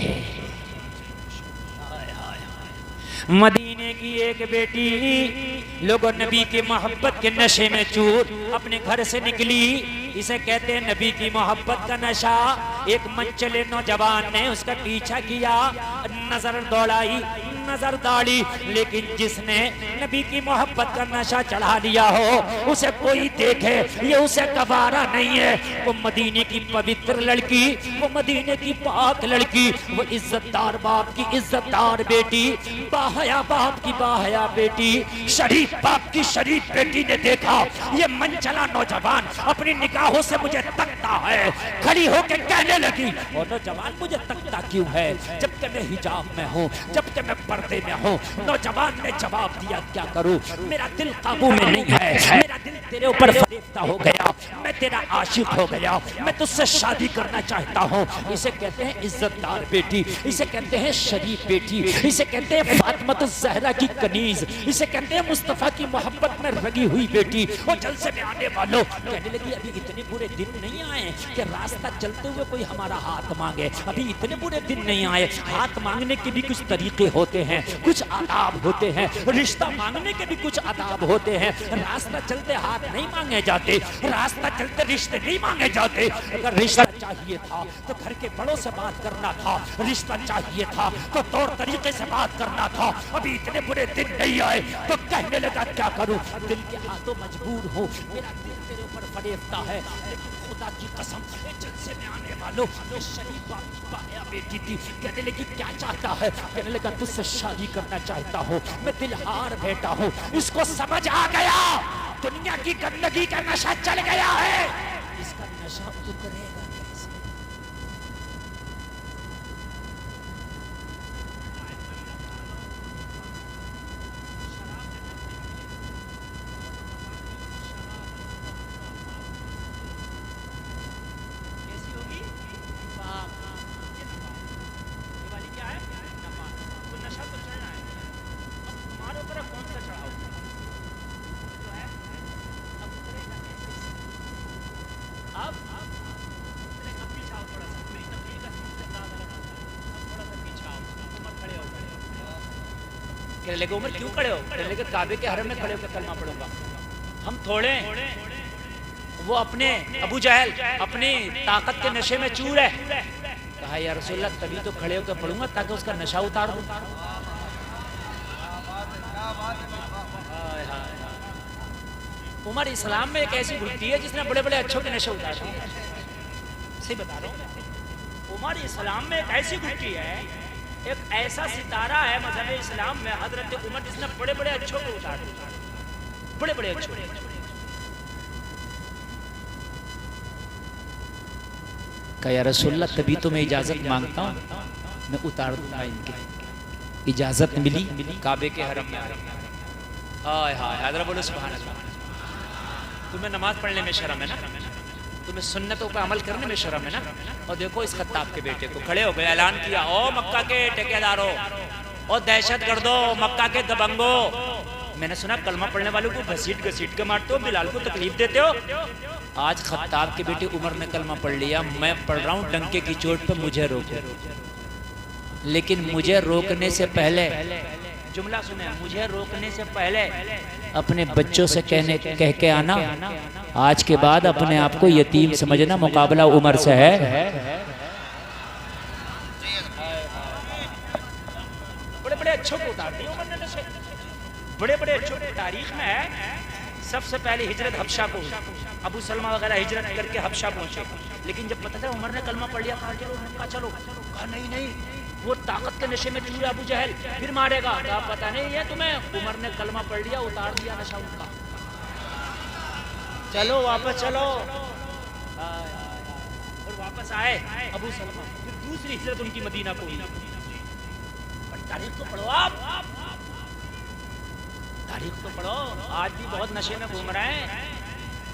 मदीने की एक बेटी लोगों नबी की मोहब्बत के नशे में चूर अपने घर से निकली। इसे कहते हैं नबी की मोहब्बत का नशा। एक मनचले नौजवान ने उसका पीछा किया, नजर दौड़ाई, नजर दौड़ी, लेकिन जिसने नबी की मोहब्बत का नशा चढ़ा लिया हो उसे कोई देखे ये उसे गवारा नहीं है। वो मदीने की पवित्र लड़की, वो मदीने की पाक लड़की, वो इज्जतदार बाप की इज्जतदार बेटी, बाहया बाप की बाहया बेटी, शरीफ बाप की शरीफ बेटी ने देखा ये मनचला नौजवान अपनी निगाहों से मुझे तकता है। खड़ी होकर कहने लगी, और नौजवान मुझे तकता क्यों है जबकि मैं हिजाब में हूँ, जबकि मैं पर्दे में हूँ। नौजवान ने जवाब दिया, क्या करूँ, मेरा दिल काबू में नहीं है, मेरा दिल तेरे ऊपर फरेफ्ता हो गया, मैं तेरा आशिक हो गया, मैं तुझसे शादी करना चाहता हूँ। इसे कहते हैं इज्जतदार बेटी, इसे कहते हैं शरीफ बेटी, इसे कहते हैं फातिमा ज़हरा की कनीज, इसे कहते हैं मुस्तफ़ा की मोहब्बत में रंगी हुई बेटी। और जलसे में आने वालों कहने लगी, अभी इतने बुरे दिन नहीं आए कि रास्ता चलते हुए कोई हमारा हाथ मांगे, अभी इतने बुरे दिन नहीं आए। हाथ मांगने के भी कुछ तरीके होते हैं, कुछ आदाब होते हैं, रिश्ता मांगने के भी कुछ आदाब होते हैं। रास्ता चलते हाथ नहीं मांगे जाते, रास्ता चलते रिश्ते नहीं मांगे जाते। अगर रिश्ता चाहिए था तो घर के बड़ों से बात करना था, रिश्ता चाहिए था तो तौर तरीके से बात करना था। अभी इतने बुरे दिन नहीं आए तो कहने लगा, क्या करूं, दिल के हाथों मजबूर हूं, मेरा दिल तेरे ऊपर फरेफ्ता है, लेकिन खुदा की कसम जलसे में आने वालों शरीफ बाप की बाहया बेटी थी। कहने लगी, क्या चाहता है? कहने लगा, तुझसे शादी करना चाहता हूँ, मैं दिलहार बेटा हूँ। इसको समझ आ गया दुनिया की गंदगी का नशा चल गया है, इसका नशा उतरेगा कैसे? कहने लगे उमर क्यों खड़े हो? कहने लगे काबे के हरम में खड़े होकर कलमा पढ़ूंगा। हम थोड़े, वो अपने अबू जहल अपनी ताकत के नशे में चूर है। कहा या रसूलल्लाह तभी तो खड़े होकर पढ़ूंगा ताकि उसका नशा उतार दूं। उमर इस्लाम में एक ऐसी घुट्टी है जिसने बड़े बड़े अच्छों के नशे उतार दिए। सही बता रहा हूं, उमर इस्लाम में एक ऐसी घुट्टी है, एक ऐसा सितारा है मजहब इस्लाम में हजरत उमर जिसने बड़े बड़े अच्छों को उतार दिया, बड़े बड़े अच्छों। कहा या रसूलल्लाह तभी तो मैं इजाजत मांगता हूं, मैं उतार दूंगा इनके। इजाजत मिली काबे के हरम में। हाय हाय हजरत बोलो सुभान अल्लाह। तुम्हें नमाज पढ़ने में शर्म है ना, तुम्हें सुन्नतों पर अमल करने में शर्म है ना। और देखो इस खत्ताब के बेटे को खड़े हो गए, ऐलान किया ओ मक्का के ठेकेदारों, ओ दहशत गर्दो, मक्का के दबंगो, मैंने सुना कलमा पढ़ने वालों को घसीट घसीट के मारते हो, बिलाल को तकलीफ देते हो। आज खत्ताब के बेटे उमर ने कलमा पढ़ लिया, मैं पढ़ रहा हूँ डंके की चोट पे, मुझे रोको। लेकिन मुझे रोकने से पहले, जुमला सुने, मुझे रोकने से पहले अपने बच्चों से कह के आना आज के बाद अपने आप को यतीम समझना, मुकाबला उमर से है। बड़े बड़े अच्छों को उतार दिया उमर ने नशे, बड़े बड़े अच्छों को। तारीख में है सबसे पहले हिजरत हबशा को, अबू सलमा वगैरह हिजरत करके हबशा पहुंचे। लेकिन जब पता चला उमर ने कलमा पढ़ लिया, कहा चलो, कहा नहीं वो ताकत के नशे में चूर अबू जहल, फिर मारेगा। कहा पता नहीं है तुम्हें, उमर ने कलमा पढ़ लिया, उतार दिया नशा उनका। चलो वापस चलो। और वापस आए अबू सलमा, फिर दूसरी हिजरत उनकी मदीना को। तारीख तो पढ़ो आप, तारीख तो पढ़ो। आज भी बहुत नशे में घूम रहे हैं।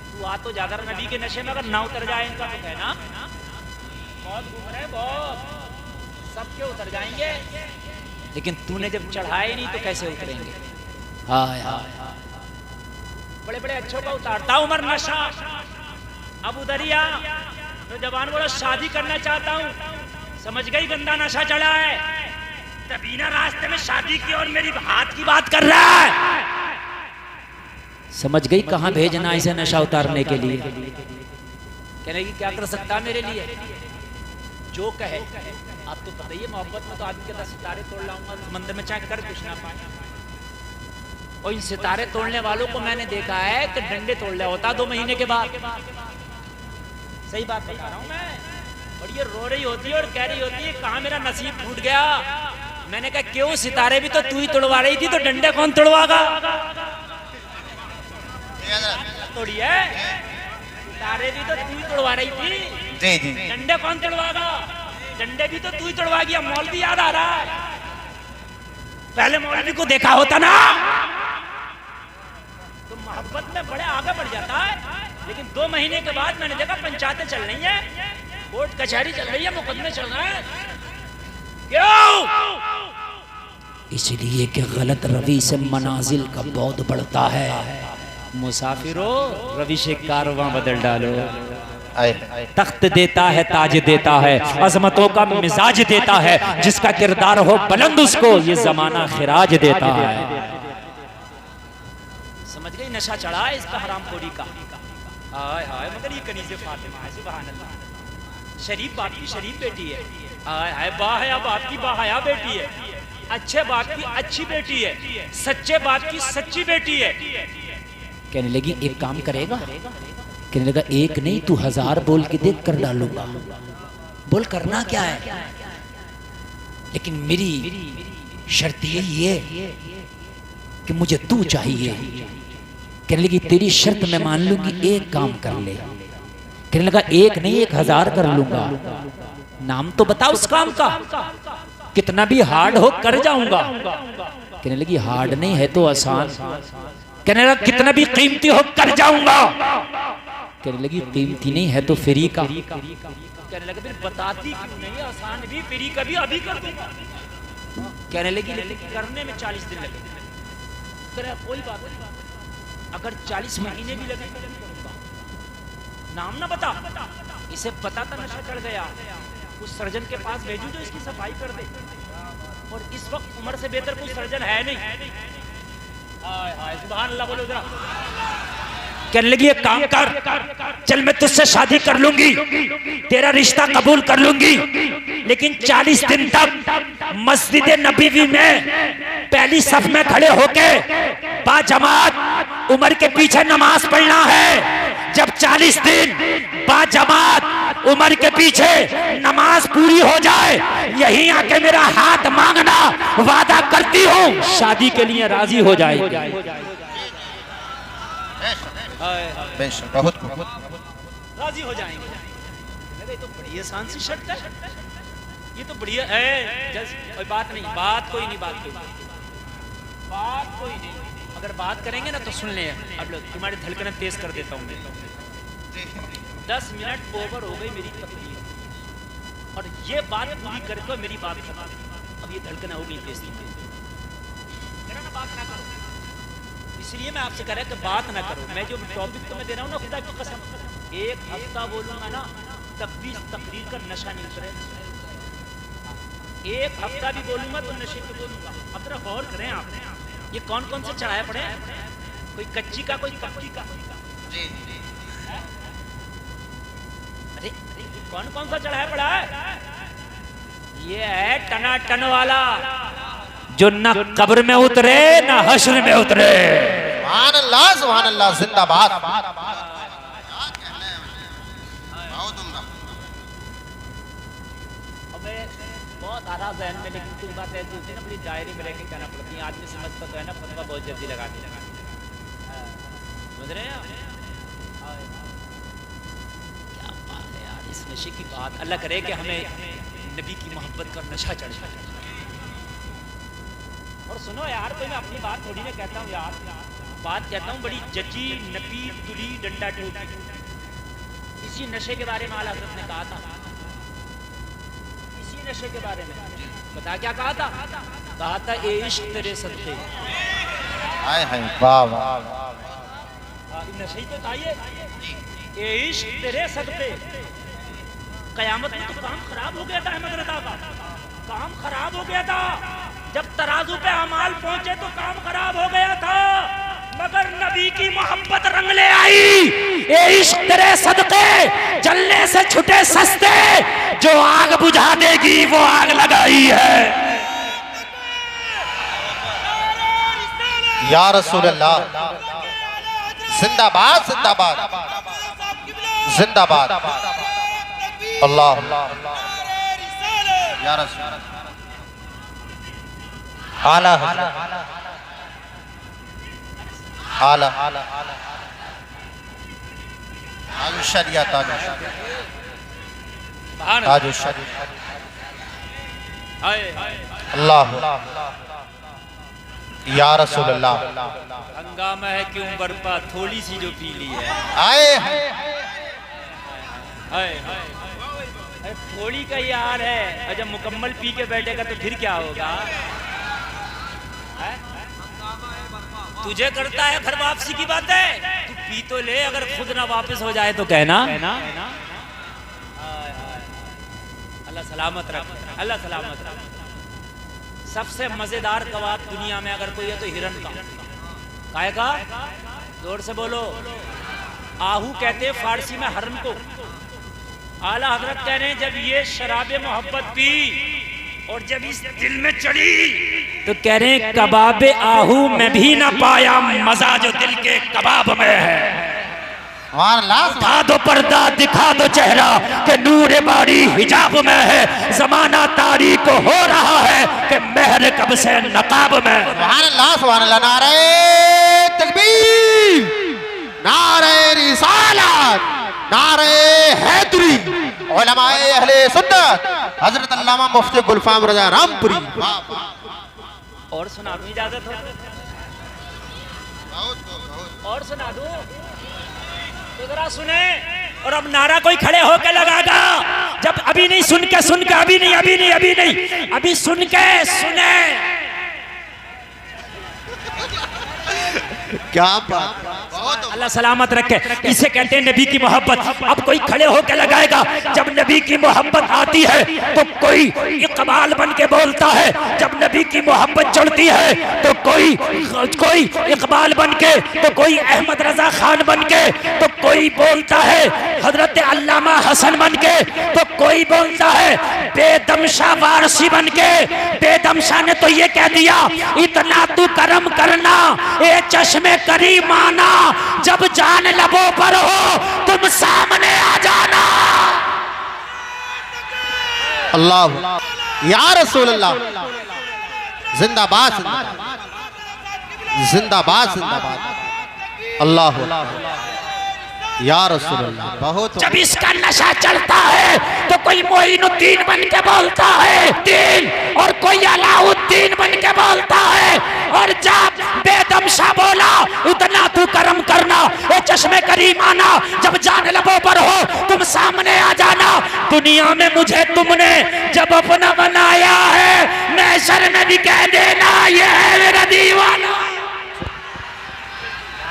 तू आ तो ज्यादा नबी के नशे में, अगर ना उतर जाए इनका तो कहना। बहुत घूम रहे हैं, बहुत, सबके उतर जाएंगे, लेकिन तूने जब चढ़ाए नहीं तो कैसे उतरेंगे। हाय हाय, बड़े बड़े अच्छों का उतारता उमर नशा। अबू दरिया तो जवान बोला शादी करना चाहता हूँ, समझ गई गंदा नशा चढ़ा है, तभी ना रास्ते में शादी की और मेरी हाथ की बात कर रहा है। समझ गई कहाँ भेजना इसे नशा उतारने के लिए। कहने की क्या कर सकता मेरे लिए, जो कहे। आप तो पता ही है मोहब्बत में तो आदमी के 10 सितारे तोड़ लाऊंगा, समंदर में चाहे कर कुछ ना पाए। और इन सितारे तोड़ने वालों को मैंने देखा है कि डंडे तोड़ लिया होता 2 महीने के बाद। सही बात बता रहा हूं मैं। और ये रो रही होती है और कह रही होती है कहाँ मेरा नसीब टूट गया। मैंने कहा क्यों, सितारे भी तो तू ही तोड़वा रही थी, तो डंडे कौन तोड़वागा। तोड़िए, सितारे भी तो तू ही तोड़वा रही थी, डंडे कौन तोड़वागा। डंडे भी तो तू ही तोड़वा गया। मौलवी याद आ रहा है, पहले मौलवी को देखा होता ना तो मोहब्बत में बड़े आगे बढ़ जाता है। लेकिन 2 महीने के बाद मैंने देखा पंचायतें चल रही है, कोर्ट कचहरी चल रही है, मुकदमे चल रहे हैं। क्यों? इसलिए कि गलत रवि से मनाजिल का बहुत बढ़ता है। मुसाफिरो रवि से कारवां बदल डालो। तख्त देता है, ताज देता है, अजमतों का मिजाज देता है, जिसका किरदार हो बुलंद उसको ये जमाना खिराज देता है। समझ गई, नशा चढ़ा है इसका हरामखोरी का। हाय हाय, मगर ये कनीज़े फातिमा है, सुभान अल्लाह। शरीफ बाप की शरीफ बेटी है। हाय हाय, बाहया बाप की बाहया बेटी है, अच्छे बाप की अच्छी बेटी है, सच्चे बाप की सच्ची बेटी है। कहने लगी एक काम करेगा। कहने लगा एक नहीं तू 1000 बोल के देख कर डालूंगा। बोल करना क्या है, लेकिन मेरी शर्त यही है कि मुझे तू चाहिए। कहने लगी तेरी शर्त मैं मान लूंगी, एक काम कर ले। कहने लगा एक नहीं 1000 कर लूंगा। नाम तो बता उस काम का, कितना भी हार्ड हो कर जाऊंगा। कहने लगी हार्ड नहीं है तो आसान। कहने लगा कितना भी कीमती हो कर जाऊंगा। कहने लगी कीमती नहीं है तो फ्री का। कहने लगा फिर बताती क्यों नहीं, आसान भी फ्री का भी अभी कर दूंगा। कहने लगी करने में 40 दिन लगे। कोई बात नहीं, अगर 40 महीने भी लगे नाम ना बता। इसे पता था नशा चढ़ गया, उस सर्जन के पास भेजू जो इसकी सफाई कर दे। और इस वक्त उमर से बेहतर कोई सर्जन है नहीं। हाय हाय सुभान अल्लाह बोलो जरा। कहने लगी एक काम कर, चल मैं तुझसे शादी कर लूंगी, तेरा रिश्ता कबूल कर लूंगी, लेकिन 40 दिन तक मस्जिद नबवी में पहली सफ में खड़े होके बाजमात उमर के पीछे नमाज पढ़ना है। जब 40 दिन बाजमात उमर के पीछे नमाज पूरी हो जाए, यहीं आके मेरा हाथ मांगना, वादा करती हूँ शादी के लिए राजी हो जाएगी। बहुत राजी हो जाएंगे। ये तो बड़ी आसान सी शर्त है, ये तो बढ़िया है। कोई बात नहीं, बात कोई नहीं, बात कोई नहीं। अगर बात करेंगे ना तो सुन ले। अब लोग तुम्हारी धड़कन तेज कर देता हूँ मैं। 10 मिनट ओवर हो गई मेरी तकलीफ, और ये बात पूरी करके मेरी बात खत्म। अब ये धड़कन हो गई तेज, बात ना करो। इसलिए मैं आपसे कह रहा कि बात ना करो। मैं जो टॉपिक तो मैं दे रहा हूँ ना, खुदा की कसम, 1 हफ्ता बोलूंगा ना तब भी तकरीर का नशा नहीं उतरे। 1 हफ्ता भी बोलूंगा तो नशे पे बोलूंगा। अब जरा गौर करें आप, ये कौन कौन से चढ़ाए पड़े हैं? कोई कच्ची का, कोई पक्की का। अरे कौन कौन सा चढ़ाया पड़ा है? ये है टनाटन वाला, जो न कब्र में उतरे न हश्र में उतरे। सुभान अल्लाह, जिंदाबाद। बहुत आराम जहन में, लेकिन कुछ बात ऐसी होती है ना, बड़ी डायरी में रहकर कहना पड़ती है। आदमी समझता तो है ना, फतवा बहुत जल्दी लगाते समझ रहे हैं। क्या बात है यार, इस नशे की बात। अल्लाह करे कि हमें नबी की मोहब्बत का नशा चढ़ जाए। और सुनो यार, कोई मैं अपनी बात थोड़ी ना कहता हूँ यार, बात कहता हूँ बड़ी जची नपी तुली डंडा टूटी। इसी नशे के बारे में आला हज़रत ने कहा था, इसी नशे के बारे में बता क्या कहा था? कहा था ए इश्क तेरे सदके। हाय हाय, वाह वाह। नशे तो था ये, ए इश्क तेरे सदके। कयामत में तो काम खराब हो गया था अहमद रज़ा का, काम खराब हो गया था। जब तराजू पे अमाल पहुंचे तो काम खराब हो गया था, मगर नबी की मोहब्बत रंग ले आई। ये इश्क तेरे सदके जलने से छुटे सस्ते, जो आग बुझा देगी वो आग लगाई है। या रसूल अल्लाह, जिंदाबाद जिंदाबाद जिंदाबाद। अल्लाह या रसूल आला आला आयुष्या अल्लाह या रसूल अल्लाह। हंगामा है क्यों बरपा, थोड़ी सी जो पी ली है। आए थोड़ी का ही हाल है, और जब मुकम्मल पी के बैठेगा तो फिर क्या होगा? तुझे करता है घर वापसी की बात है, तू पी तो ले, अगर खुद ना वापस हो जाए तो कहना। अल्लाह सलामत रख, अल्लाह सलामत रख। सबसे मजेदार कबाब दुनिया में अगर कोई है तो हिरन का। काहे का? जोर से बोलो। आहू कहते हैं फारसी में हरन को। आला हजरत कह रहे हैं जब ये शराबे मोहब्बत पी और जब इस दिल में चढ़ी तो कह रहे हैं कबाबे आहू में भी ना पाया मजा जो दिल के कबाब में है। उठा दो पर्दा, दिखा दो चेहरा कि नूर बारी हिजाब में है। जमाना तारीक हो रहा है कि मेहर कब से नकाब में। सुभान अल्लाह सुभान अल्लाह। नारे तकबीर, नारे रिसालत, नारे हैदरी। उलमाए अहले सुन्नत हजरत अल्लामा मुफ्ती गुलफाम रजा रामपुरी। और सुना दो, इजाजत हो और सुना दो तो जरा सुने। और अब नारा कोई खड़े होके लगागा, जब अभी नहीं सुन के अभी नहीं अभी नहीं अभी नहीं अभी सुन के सुने। क्या बात, अल्लाह सलामत रखे। इसे कहते हैं नबी की मोहब्बत। अब कोई खड़े होकर लगाएगा, जब नबी की मोहब्बत आती है तो कोई इकबाल बन के बोलता है। जब नबी की मोहब्बत चढ़ती है तो कोई इकबाल बन के, तो कोई अहमद रजा खान बन के, तो कोई बोलता है हजरत अल्लामा हसन बन के, तो कोई बोलता है बेदमशा वारसी बन के। बेदमशा ने तो ये कह दिया, इतना तू करम करना ए चश्मे करीमाना, जब जान लबों पर हो तुम सामने आ जाना। अल्लाह या रसूल अल्लाह, जिंदाबाद जिंदाबाद जिंदाबाद। अल्लाह या रसूल अल्लाह। बहुत जब इसका नशा चलता है तो कोई मोइनुद्दीन बन के बोलता है दीन, और कोई अलाउद्दीन बन के बोलता है। और जब बेदमशा बोला इतना तू करम करना ए चश्मे करीमाना, जब जान लबों पर हो तुम सामने आ जाना। दुनिया में मुझे तुमने जब अपना बनाया है, महशर में भी कह देना ये है मेरा दीवाना।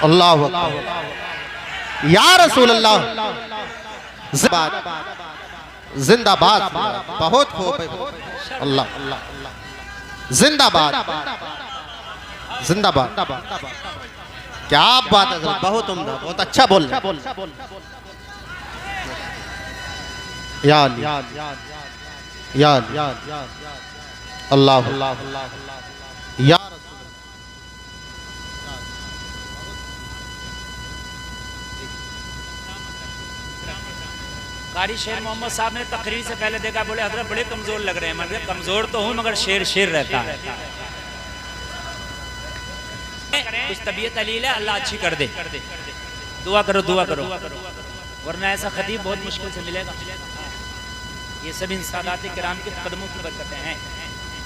अल्लाह या रसूल अल्लाह, जिंदाबाद। बहुत खूब। अल्लाह जिंदाबाद जिंदाबाद। क्या बात है, बहुत उम्दा, बहुत अच्छा बोल। या अल्लाह या कारी शेर मोहम्मद साहब ने तकरीर से पहले देखा, बोले हजरत बड़े कमजोर लग रहे हैं। मैं कमजोर तो हूँ मगर शेर शेर रहता है। कुछ तबीयत अलील है, अल्लाह अच्छी कर दे। दुआ करो दुआ करो, वरना ऐसा खतीब बहुत मुश्किल से मिलेगा। ये सब इन सादात किराम के कदमों की बरकतें हैं।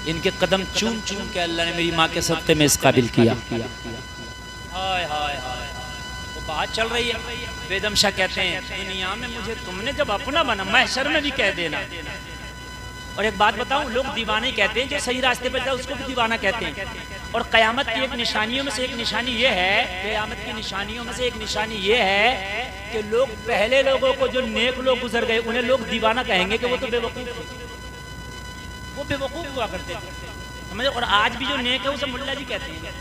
इनके कदम चूम चूम के अल्लाह ने मेरी माँ के सदक़े में इस काबिल किया। हाय हाय हाय, वो बात चल रही है। बेदमशा कहते हैं दुनिया में मुझे तुमने जब अपना बना, महशर में भी कह देना। और एक बात बताऊं, लोग दीवाने कहते हैं, जो सही रास्ते पर जाए उसको भी दीवाना कहते हैं। और क़यामत की एक निशानियों में से एक निशानी ये है, क़यामत की निशानियों में से एक निशानी ये है कि लोग पहले लोगों को, जो नेक लोग गुजर गए, उन्हें लोग दीवाना कहेंगे कि वो तो बेवकूफ़ थे, वो बेवकूफ़ हुआ करते थे, समझे। और आज भी जो नेक है उसे मुल्ला जी कहते हैं,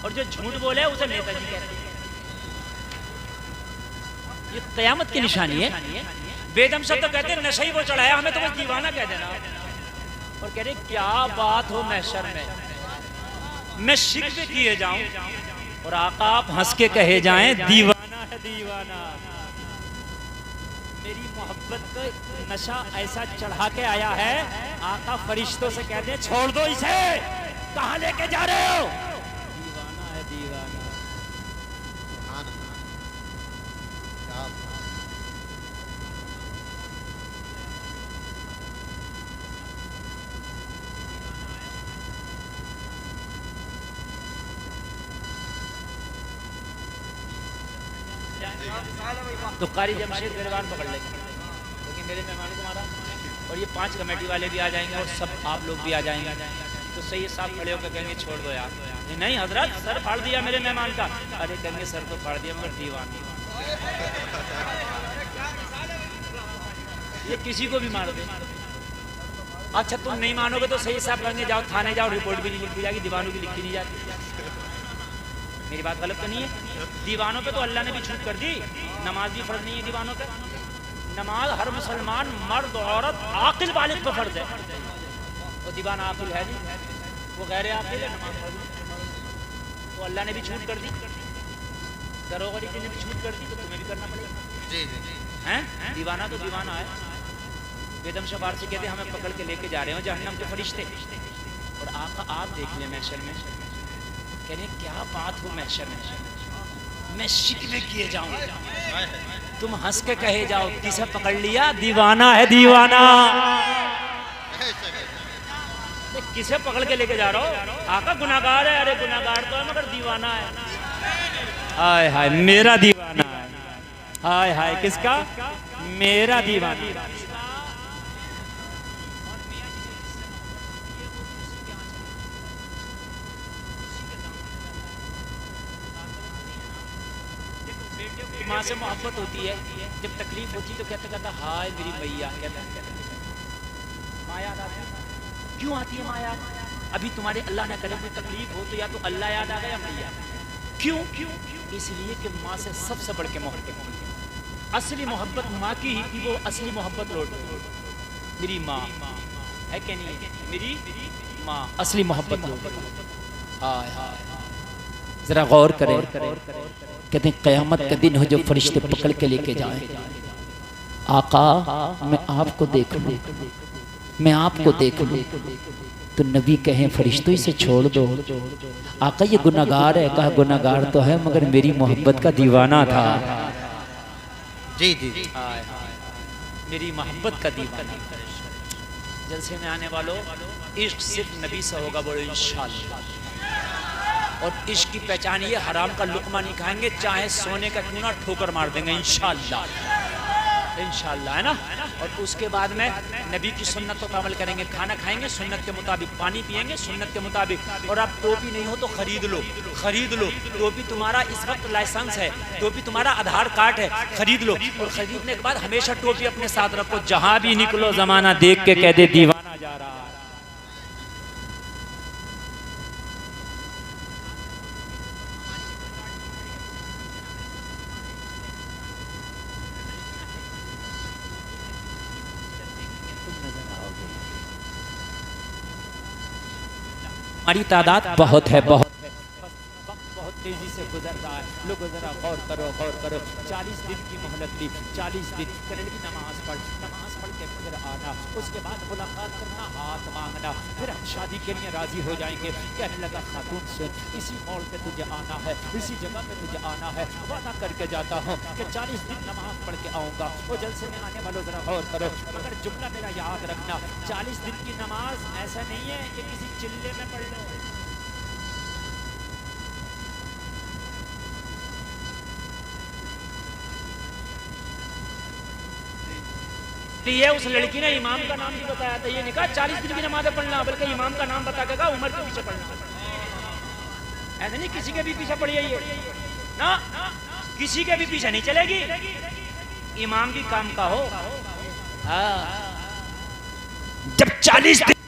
और जो झूठ बोले उसे नेताजी कहते हैं। ये क़यामत की निशानी है। बेदमशा तो कहते हैं नशा ही वो चढ़ाया, हमें तो बस दीवाना कह देना। और कह रहे क्या बात हो महशर में, मैं शिकवे किए जाऊं और आका आप हंस के कहे जाएं दीवाना है दीवाना। मेरी मोहब्बत का नशा ऐसा चढ़ा के आया है, आका फरिश्तों से कहते हैं छोड़ दो इसे, कहां लेके जा रहे हो। दीवाना है दीवाना। तो कारी जमशेद गिरवान पकड़ लेंगे, क्योंकि मेरे मेहमानों को मारा। और ये 5 कमेटी वाले भी आ जाएंगे और सब आप लोग भी आ जाएंगे। तो सही साहब खड़े होकर कहेंगे छोड़ दो यार। नहीं हजरत, सर फाड़ दिया मेरे मेहमान का। अरे कहेंगे सर तो फाड़ दिया मगर दीवान, ये किसी को भी मार दे। अच्छा तुम नहीं मानोगे तो सही साहब कहेंगे जाओ थाने जाओ, रिपोर्ट भी नहीं लिखी जाएगी, दीवानों की लिखी नहीं जाती। मेरी बात गलत तो नहीं है। दीवानों पे तो अल्लाह ने भी छूट कर दी, नमाज भी फर्ज नहीं है दीवानों पे। नमाज हर मुसलमान मर्द औरत आकिल बालिग पे फर्ज है। वो दीवाना आकिल है नहीं, वो गैर आकिल है, नमाज फर्ज नहीं। तो अल्लाह ने भी छूट कर दी, दरोगरी ने भी छूट कर दी, तो तुम्हें भी करना पड़ेगा। हैं दीवाना तो दीवाना है। बेदमशा वारसी कहते हमें पकड़ के लेके जा रहे हो जहन्नम के फरिश्ते। और आका आप देख ले महशर में, कह रहे क्या बात हो महशर में, मैं शिकवे किए जाऊं, तुम हंस के कहे जाओ किसे पकड़ लिया, दीवाना है दीवाना। किसे पकड़ के लेके जा रहा हो, आका गुनाहगार है। अरे गुनाहगार तो है मगर दीवाना है। हाय हाय मेरा दीवाना है, हाय हाय किसका, मेरा दीवाना। माँ से मोहब्बत होती है, जब तकलीफ होती तो कहता हाय मेरी मैया, कहता माँ याद आती है। क्यों आती है माँ याद, अभी तुम्हारे अल्लाह ना करे कोई तकलीफ हो तो या तो अल्लाह याद आ गया मैया। क्यों? इसलिए कि माँ से सबसे बढ़ के मोहब्बत, असली मोहब्बत माँ की ही थी, वो असली मोहब्बत लौट मेरी माँ है क्या नहीं है? मेरी माँ असली मोहब्बत लौट। हाय हाय, जरा गौर करें। कहते हैं क़यामत का दिन हो जो फरिश्ते पकड़ के लेके जाए, आका मैं आपको देख लूं, मैं आपको देख लूं, तो नबी कहें फरिश्तों इसे छोड़ दो। आका ये गुनाहगार है। कहा गुनाहगार तो है मगर मेरी मोहब्बत का दीवाना था। जी जी जी। मेरी मोहब्बत का दीवाना। जलसे में आने वालों, इश्क सिर्फ नबी से होगा बोलो इंशाअल्लाह। और इश्क की पहचान ये, हराम का लुकमा नहीं खाएंगे, चाहे सोने का क्यों ना ठोकर मार देंगे इंशाअल्लाह, इंशाअल्लाह, है ना। और उसके बाद में नबी की सुन्नतों पर अमल करेंगे, खाना खाएंगे सुन्नत के मुताबिक, पानी पिएंगे सुन्नत के मुताबिक। और आप टोपी नहीं हो तो खरीद लो, खरीद लो। टोपी तुम्हारा इस वक्त लाइसेंस है, टोपी तुम्हारा आधार कार्ड है, खरीद लो। और खरीदने के बाद हमेशा टोपी अपने साथ रखो, जहां भी निकलो जमाना देख के कह दे दीवाना जा रहा है। हमारी तादाद बहुत है, बहुत तेजी से गुजर रहा है। लोग जरा गौर करो, गौर करो। 40 दिन की मोहलत ली, 40 दिन करने की नमाज पढ़ के फिर आना, उसके बाद मुलाकात करना, हाथ मांगना, फिर हम शादी के लिए राजी हो जाएंगे। कहने लगा खातून से इसी मॉल पे तुझे आना है, इसी जगह पे तुझे आना है, वादा करके जाता हूँ कि 40 दिन नमाज पढ़ के आऊँगा। वो जलसे में आने वालों जरा गौर करो, मगर जुमला मेरा याद रखना, 40 दिन की नमाज ऐसा नहीं है कि किसी चिल्ले में पढ़ लो। ये उस लड़की ने इमाम का नाम भी बताया था, ये नहीं कहा 40 दिन की नमाज़ पढ़ना, बल्कि इमाम का नाम बता के कहा उमर के पीछे पढ़ना। ऐसा नहीं किसी के भी पीछे पढ़िए ये ना, किसी के भी पीछे नहीं चलेगी, इमाम भी काम का हो। जब 40 दिन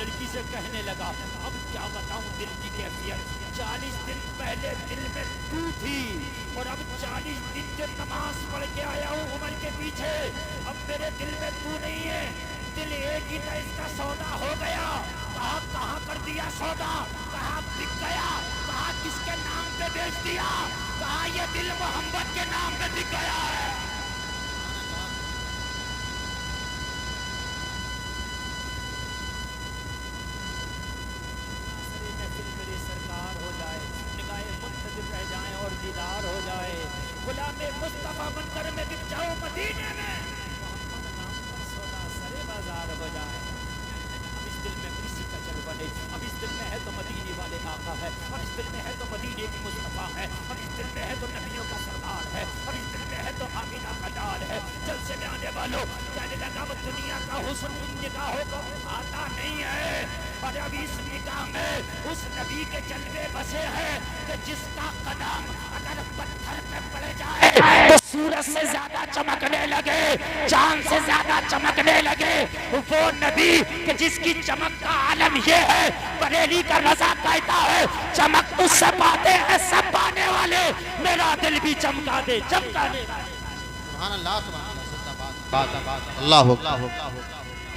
लड़की से कहने लगा अब क्या बताऊं दिल की कैफियत, 40 दिन पहले दिल में तू थी और अब 40 दिन जो नमाज पढ़ के आया हूँ उमर के पीछे, अब मेरे दिल में तू नहीं है, दिल एक ही था, इसका सौदा हो गया। कहा कहाँ कर दिया सौदा, कहा बिक गया, कहा किसके नाम पे बेच दिया, कहा ये दिल मोहम्मद के नाम पे बिक गया है। दीदार हो जाए, गुलामे मुस्तफा बनकर मैं बिक जाऊं मदीने में, मोहम्मद नाम का सौदा सरे बाजार हो जाए। अब इस दिल में किसी का चल बने, अब इस दिल में है तो मदीने वाले आका है, और इस दिल में है तो मदीने की मुस्तफा है, और इस दिल में है तो नबियों का सरदार है, और इस दिल में है तो आमीना का लाल है। जलसे में आने वालों कहने लगा वो दुनिया का हुस्न इन निगाहों को आता नहीं है, और अब इस निगाह में उस नबी के जलवे बसे हैं कि जिसका कदम अगर पत्थर पे पड़ जाए तो सूरज से ज्यादा चमकने लगे, चांद से ज्यादा चमकने लगे। वो नबी कि जिसकी चमक का आलम ये है, बरेली का रज़ा कहता है चमक तुझसे पाते हैं सब पाने वाले, मेरा दिल भी चमका दे चमकाने वाले। सुभान अल्लाह, सुभान अल्लाह,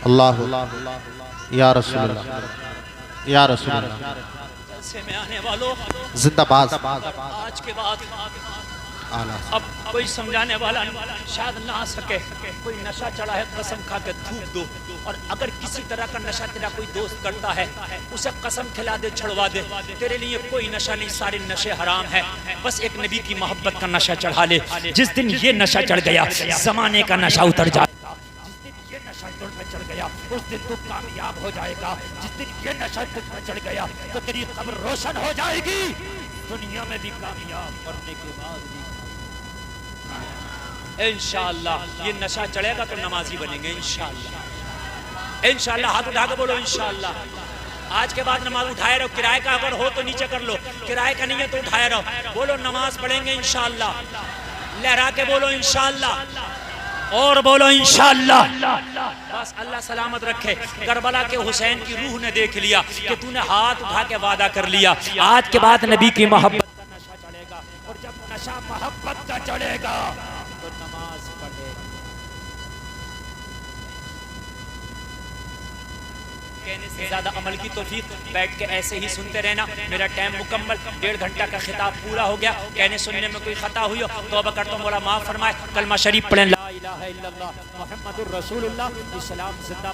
अल्लाह अल्लाह या रसूल अल्लाह, या रसूल अल्लाह। जलसे में आने वालों जिंदाबाद। आज के बाद आला अब कोई समझाने वाला शायद ना आ सके। कोई नशा चढ़ा है, कसम खा के थूक दो। और अगर किसी तरह का नशा तेरा कोई दोस्त करता है, उसे कसम खिला दे, छुड़वा दे, तेरे लिए कोई नशा नहीं, सारे नशे हराम है। बस एक नबी की मोहब्बत का नशा चढ़ा ले। जिस दिन ये नशा चढ़ गया, जमाने का नशा उतर जाएगा। जिस दिन ये नशा तुझ में चढ़ गया, उस दिन तू कामयाब हो जाएगा। जिस दिन ये नशा तुझ में चढ़ गया, तो तेरी कब्र रोशन हो जाएगी, दुनिया में भी कामयाब, मरने के बाद भी। इंशाअल्लाह ये नशा चढ़ेगा तो नमाजी बनेंगे इंशाअल्लाह। इंशाअल्लाह हाथ उठा के बोलो इंशाअल्लाह। आज के बाद नमाज उठाए रहो। किराए का अगर हो तो नीचे कर लो, किराए का नहीं है तो उठाए रहो। बोलो नमाज पढ़ेंगे इंशाअल्लाह। लहरा के बोलो इंशाअल्लाह और बोलो इंशाअल्लाह। बस अल्लाह सलामत रखे। करबला के हुसैन की रूह ने देख लिया कि तूने हाथ उठा के वादा कर लिया। आज के बाद नबी की मोहब्बत का नशा चढ़ेगा, और जब नशा मोहब्बत का चढ़ेगा तो नमाज पढ़े। कहने से ज्यादा अमल की तौफीक। बैठ के ऐसे ही सुनते रहना। मेरा टाइम मुकम्मल, 1.5 घंटा का खिताब पूरा हो गया। कहने सुनने में कोई खता हुई हो तौबा करता हूं, मौला माफ फरमाए। कलमा शरीफ पढ़ें, ला इलाहा इल्लल्लाह मुहम्मदुर रसूलुल्लाह, इस्लाम जिंदाबाद।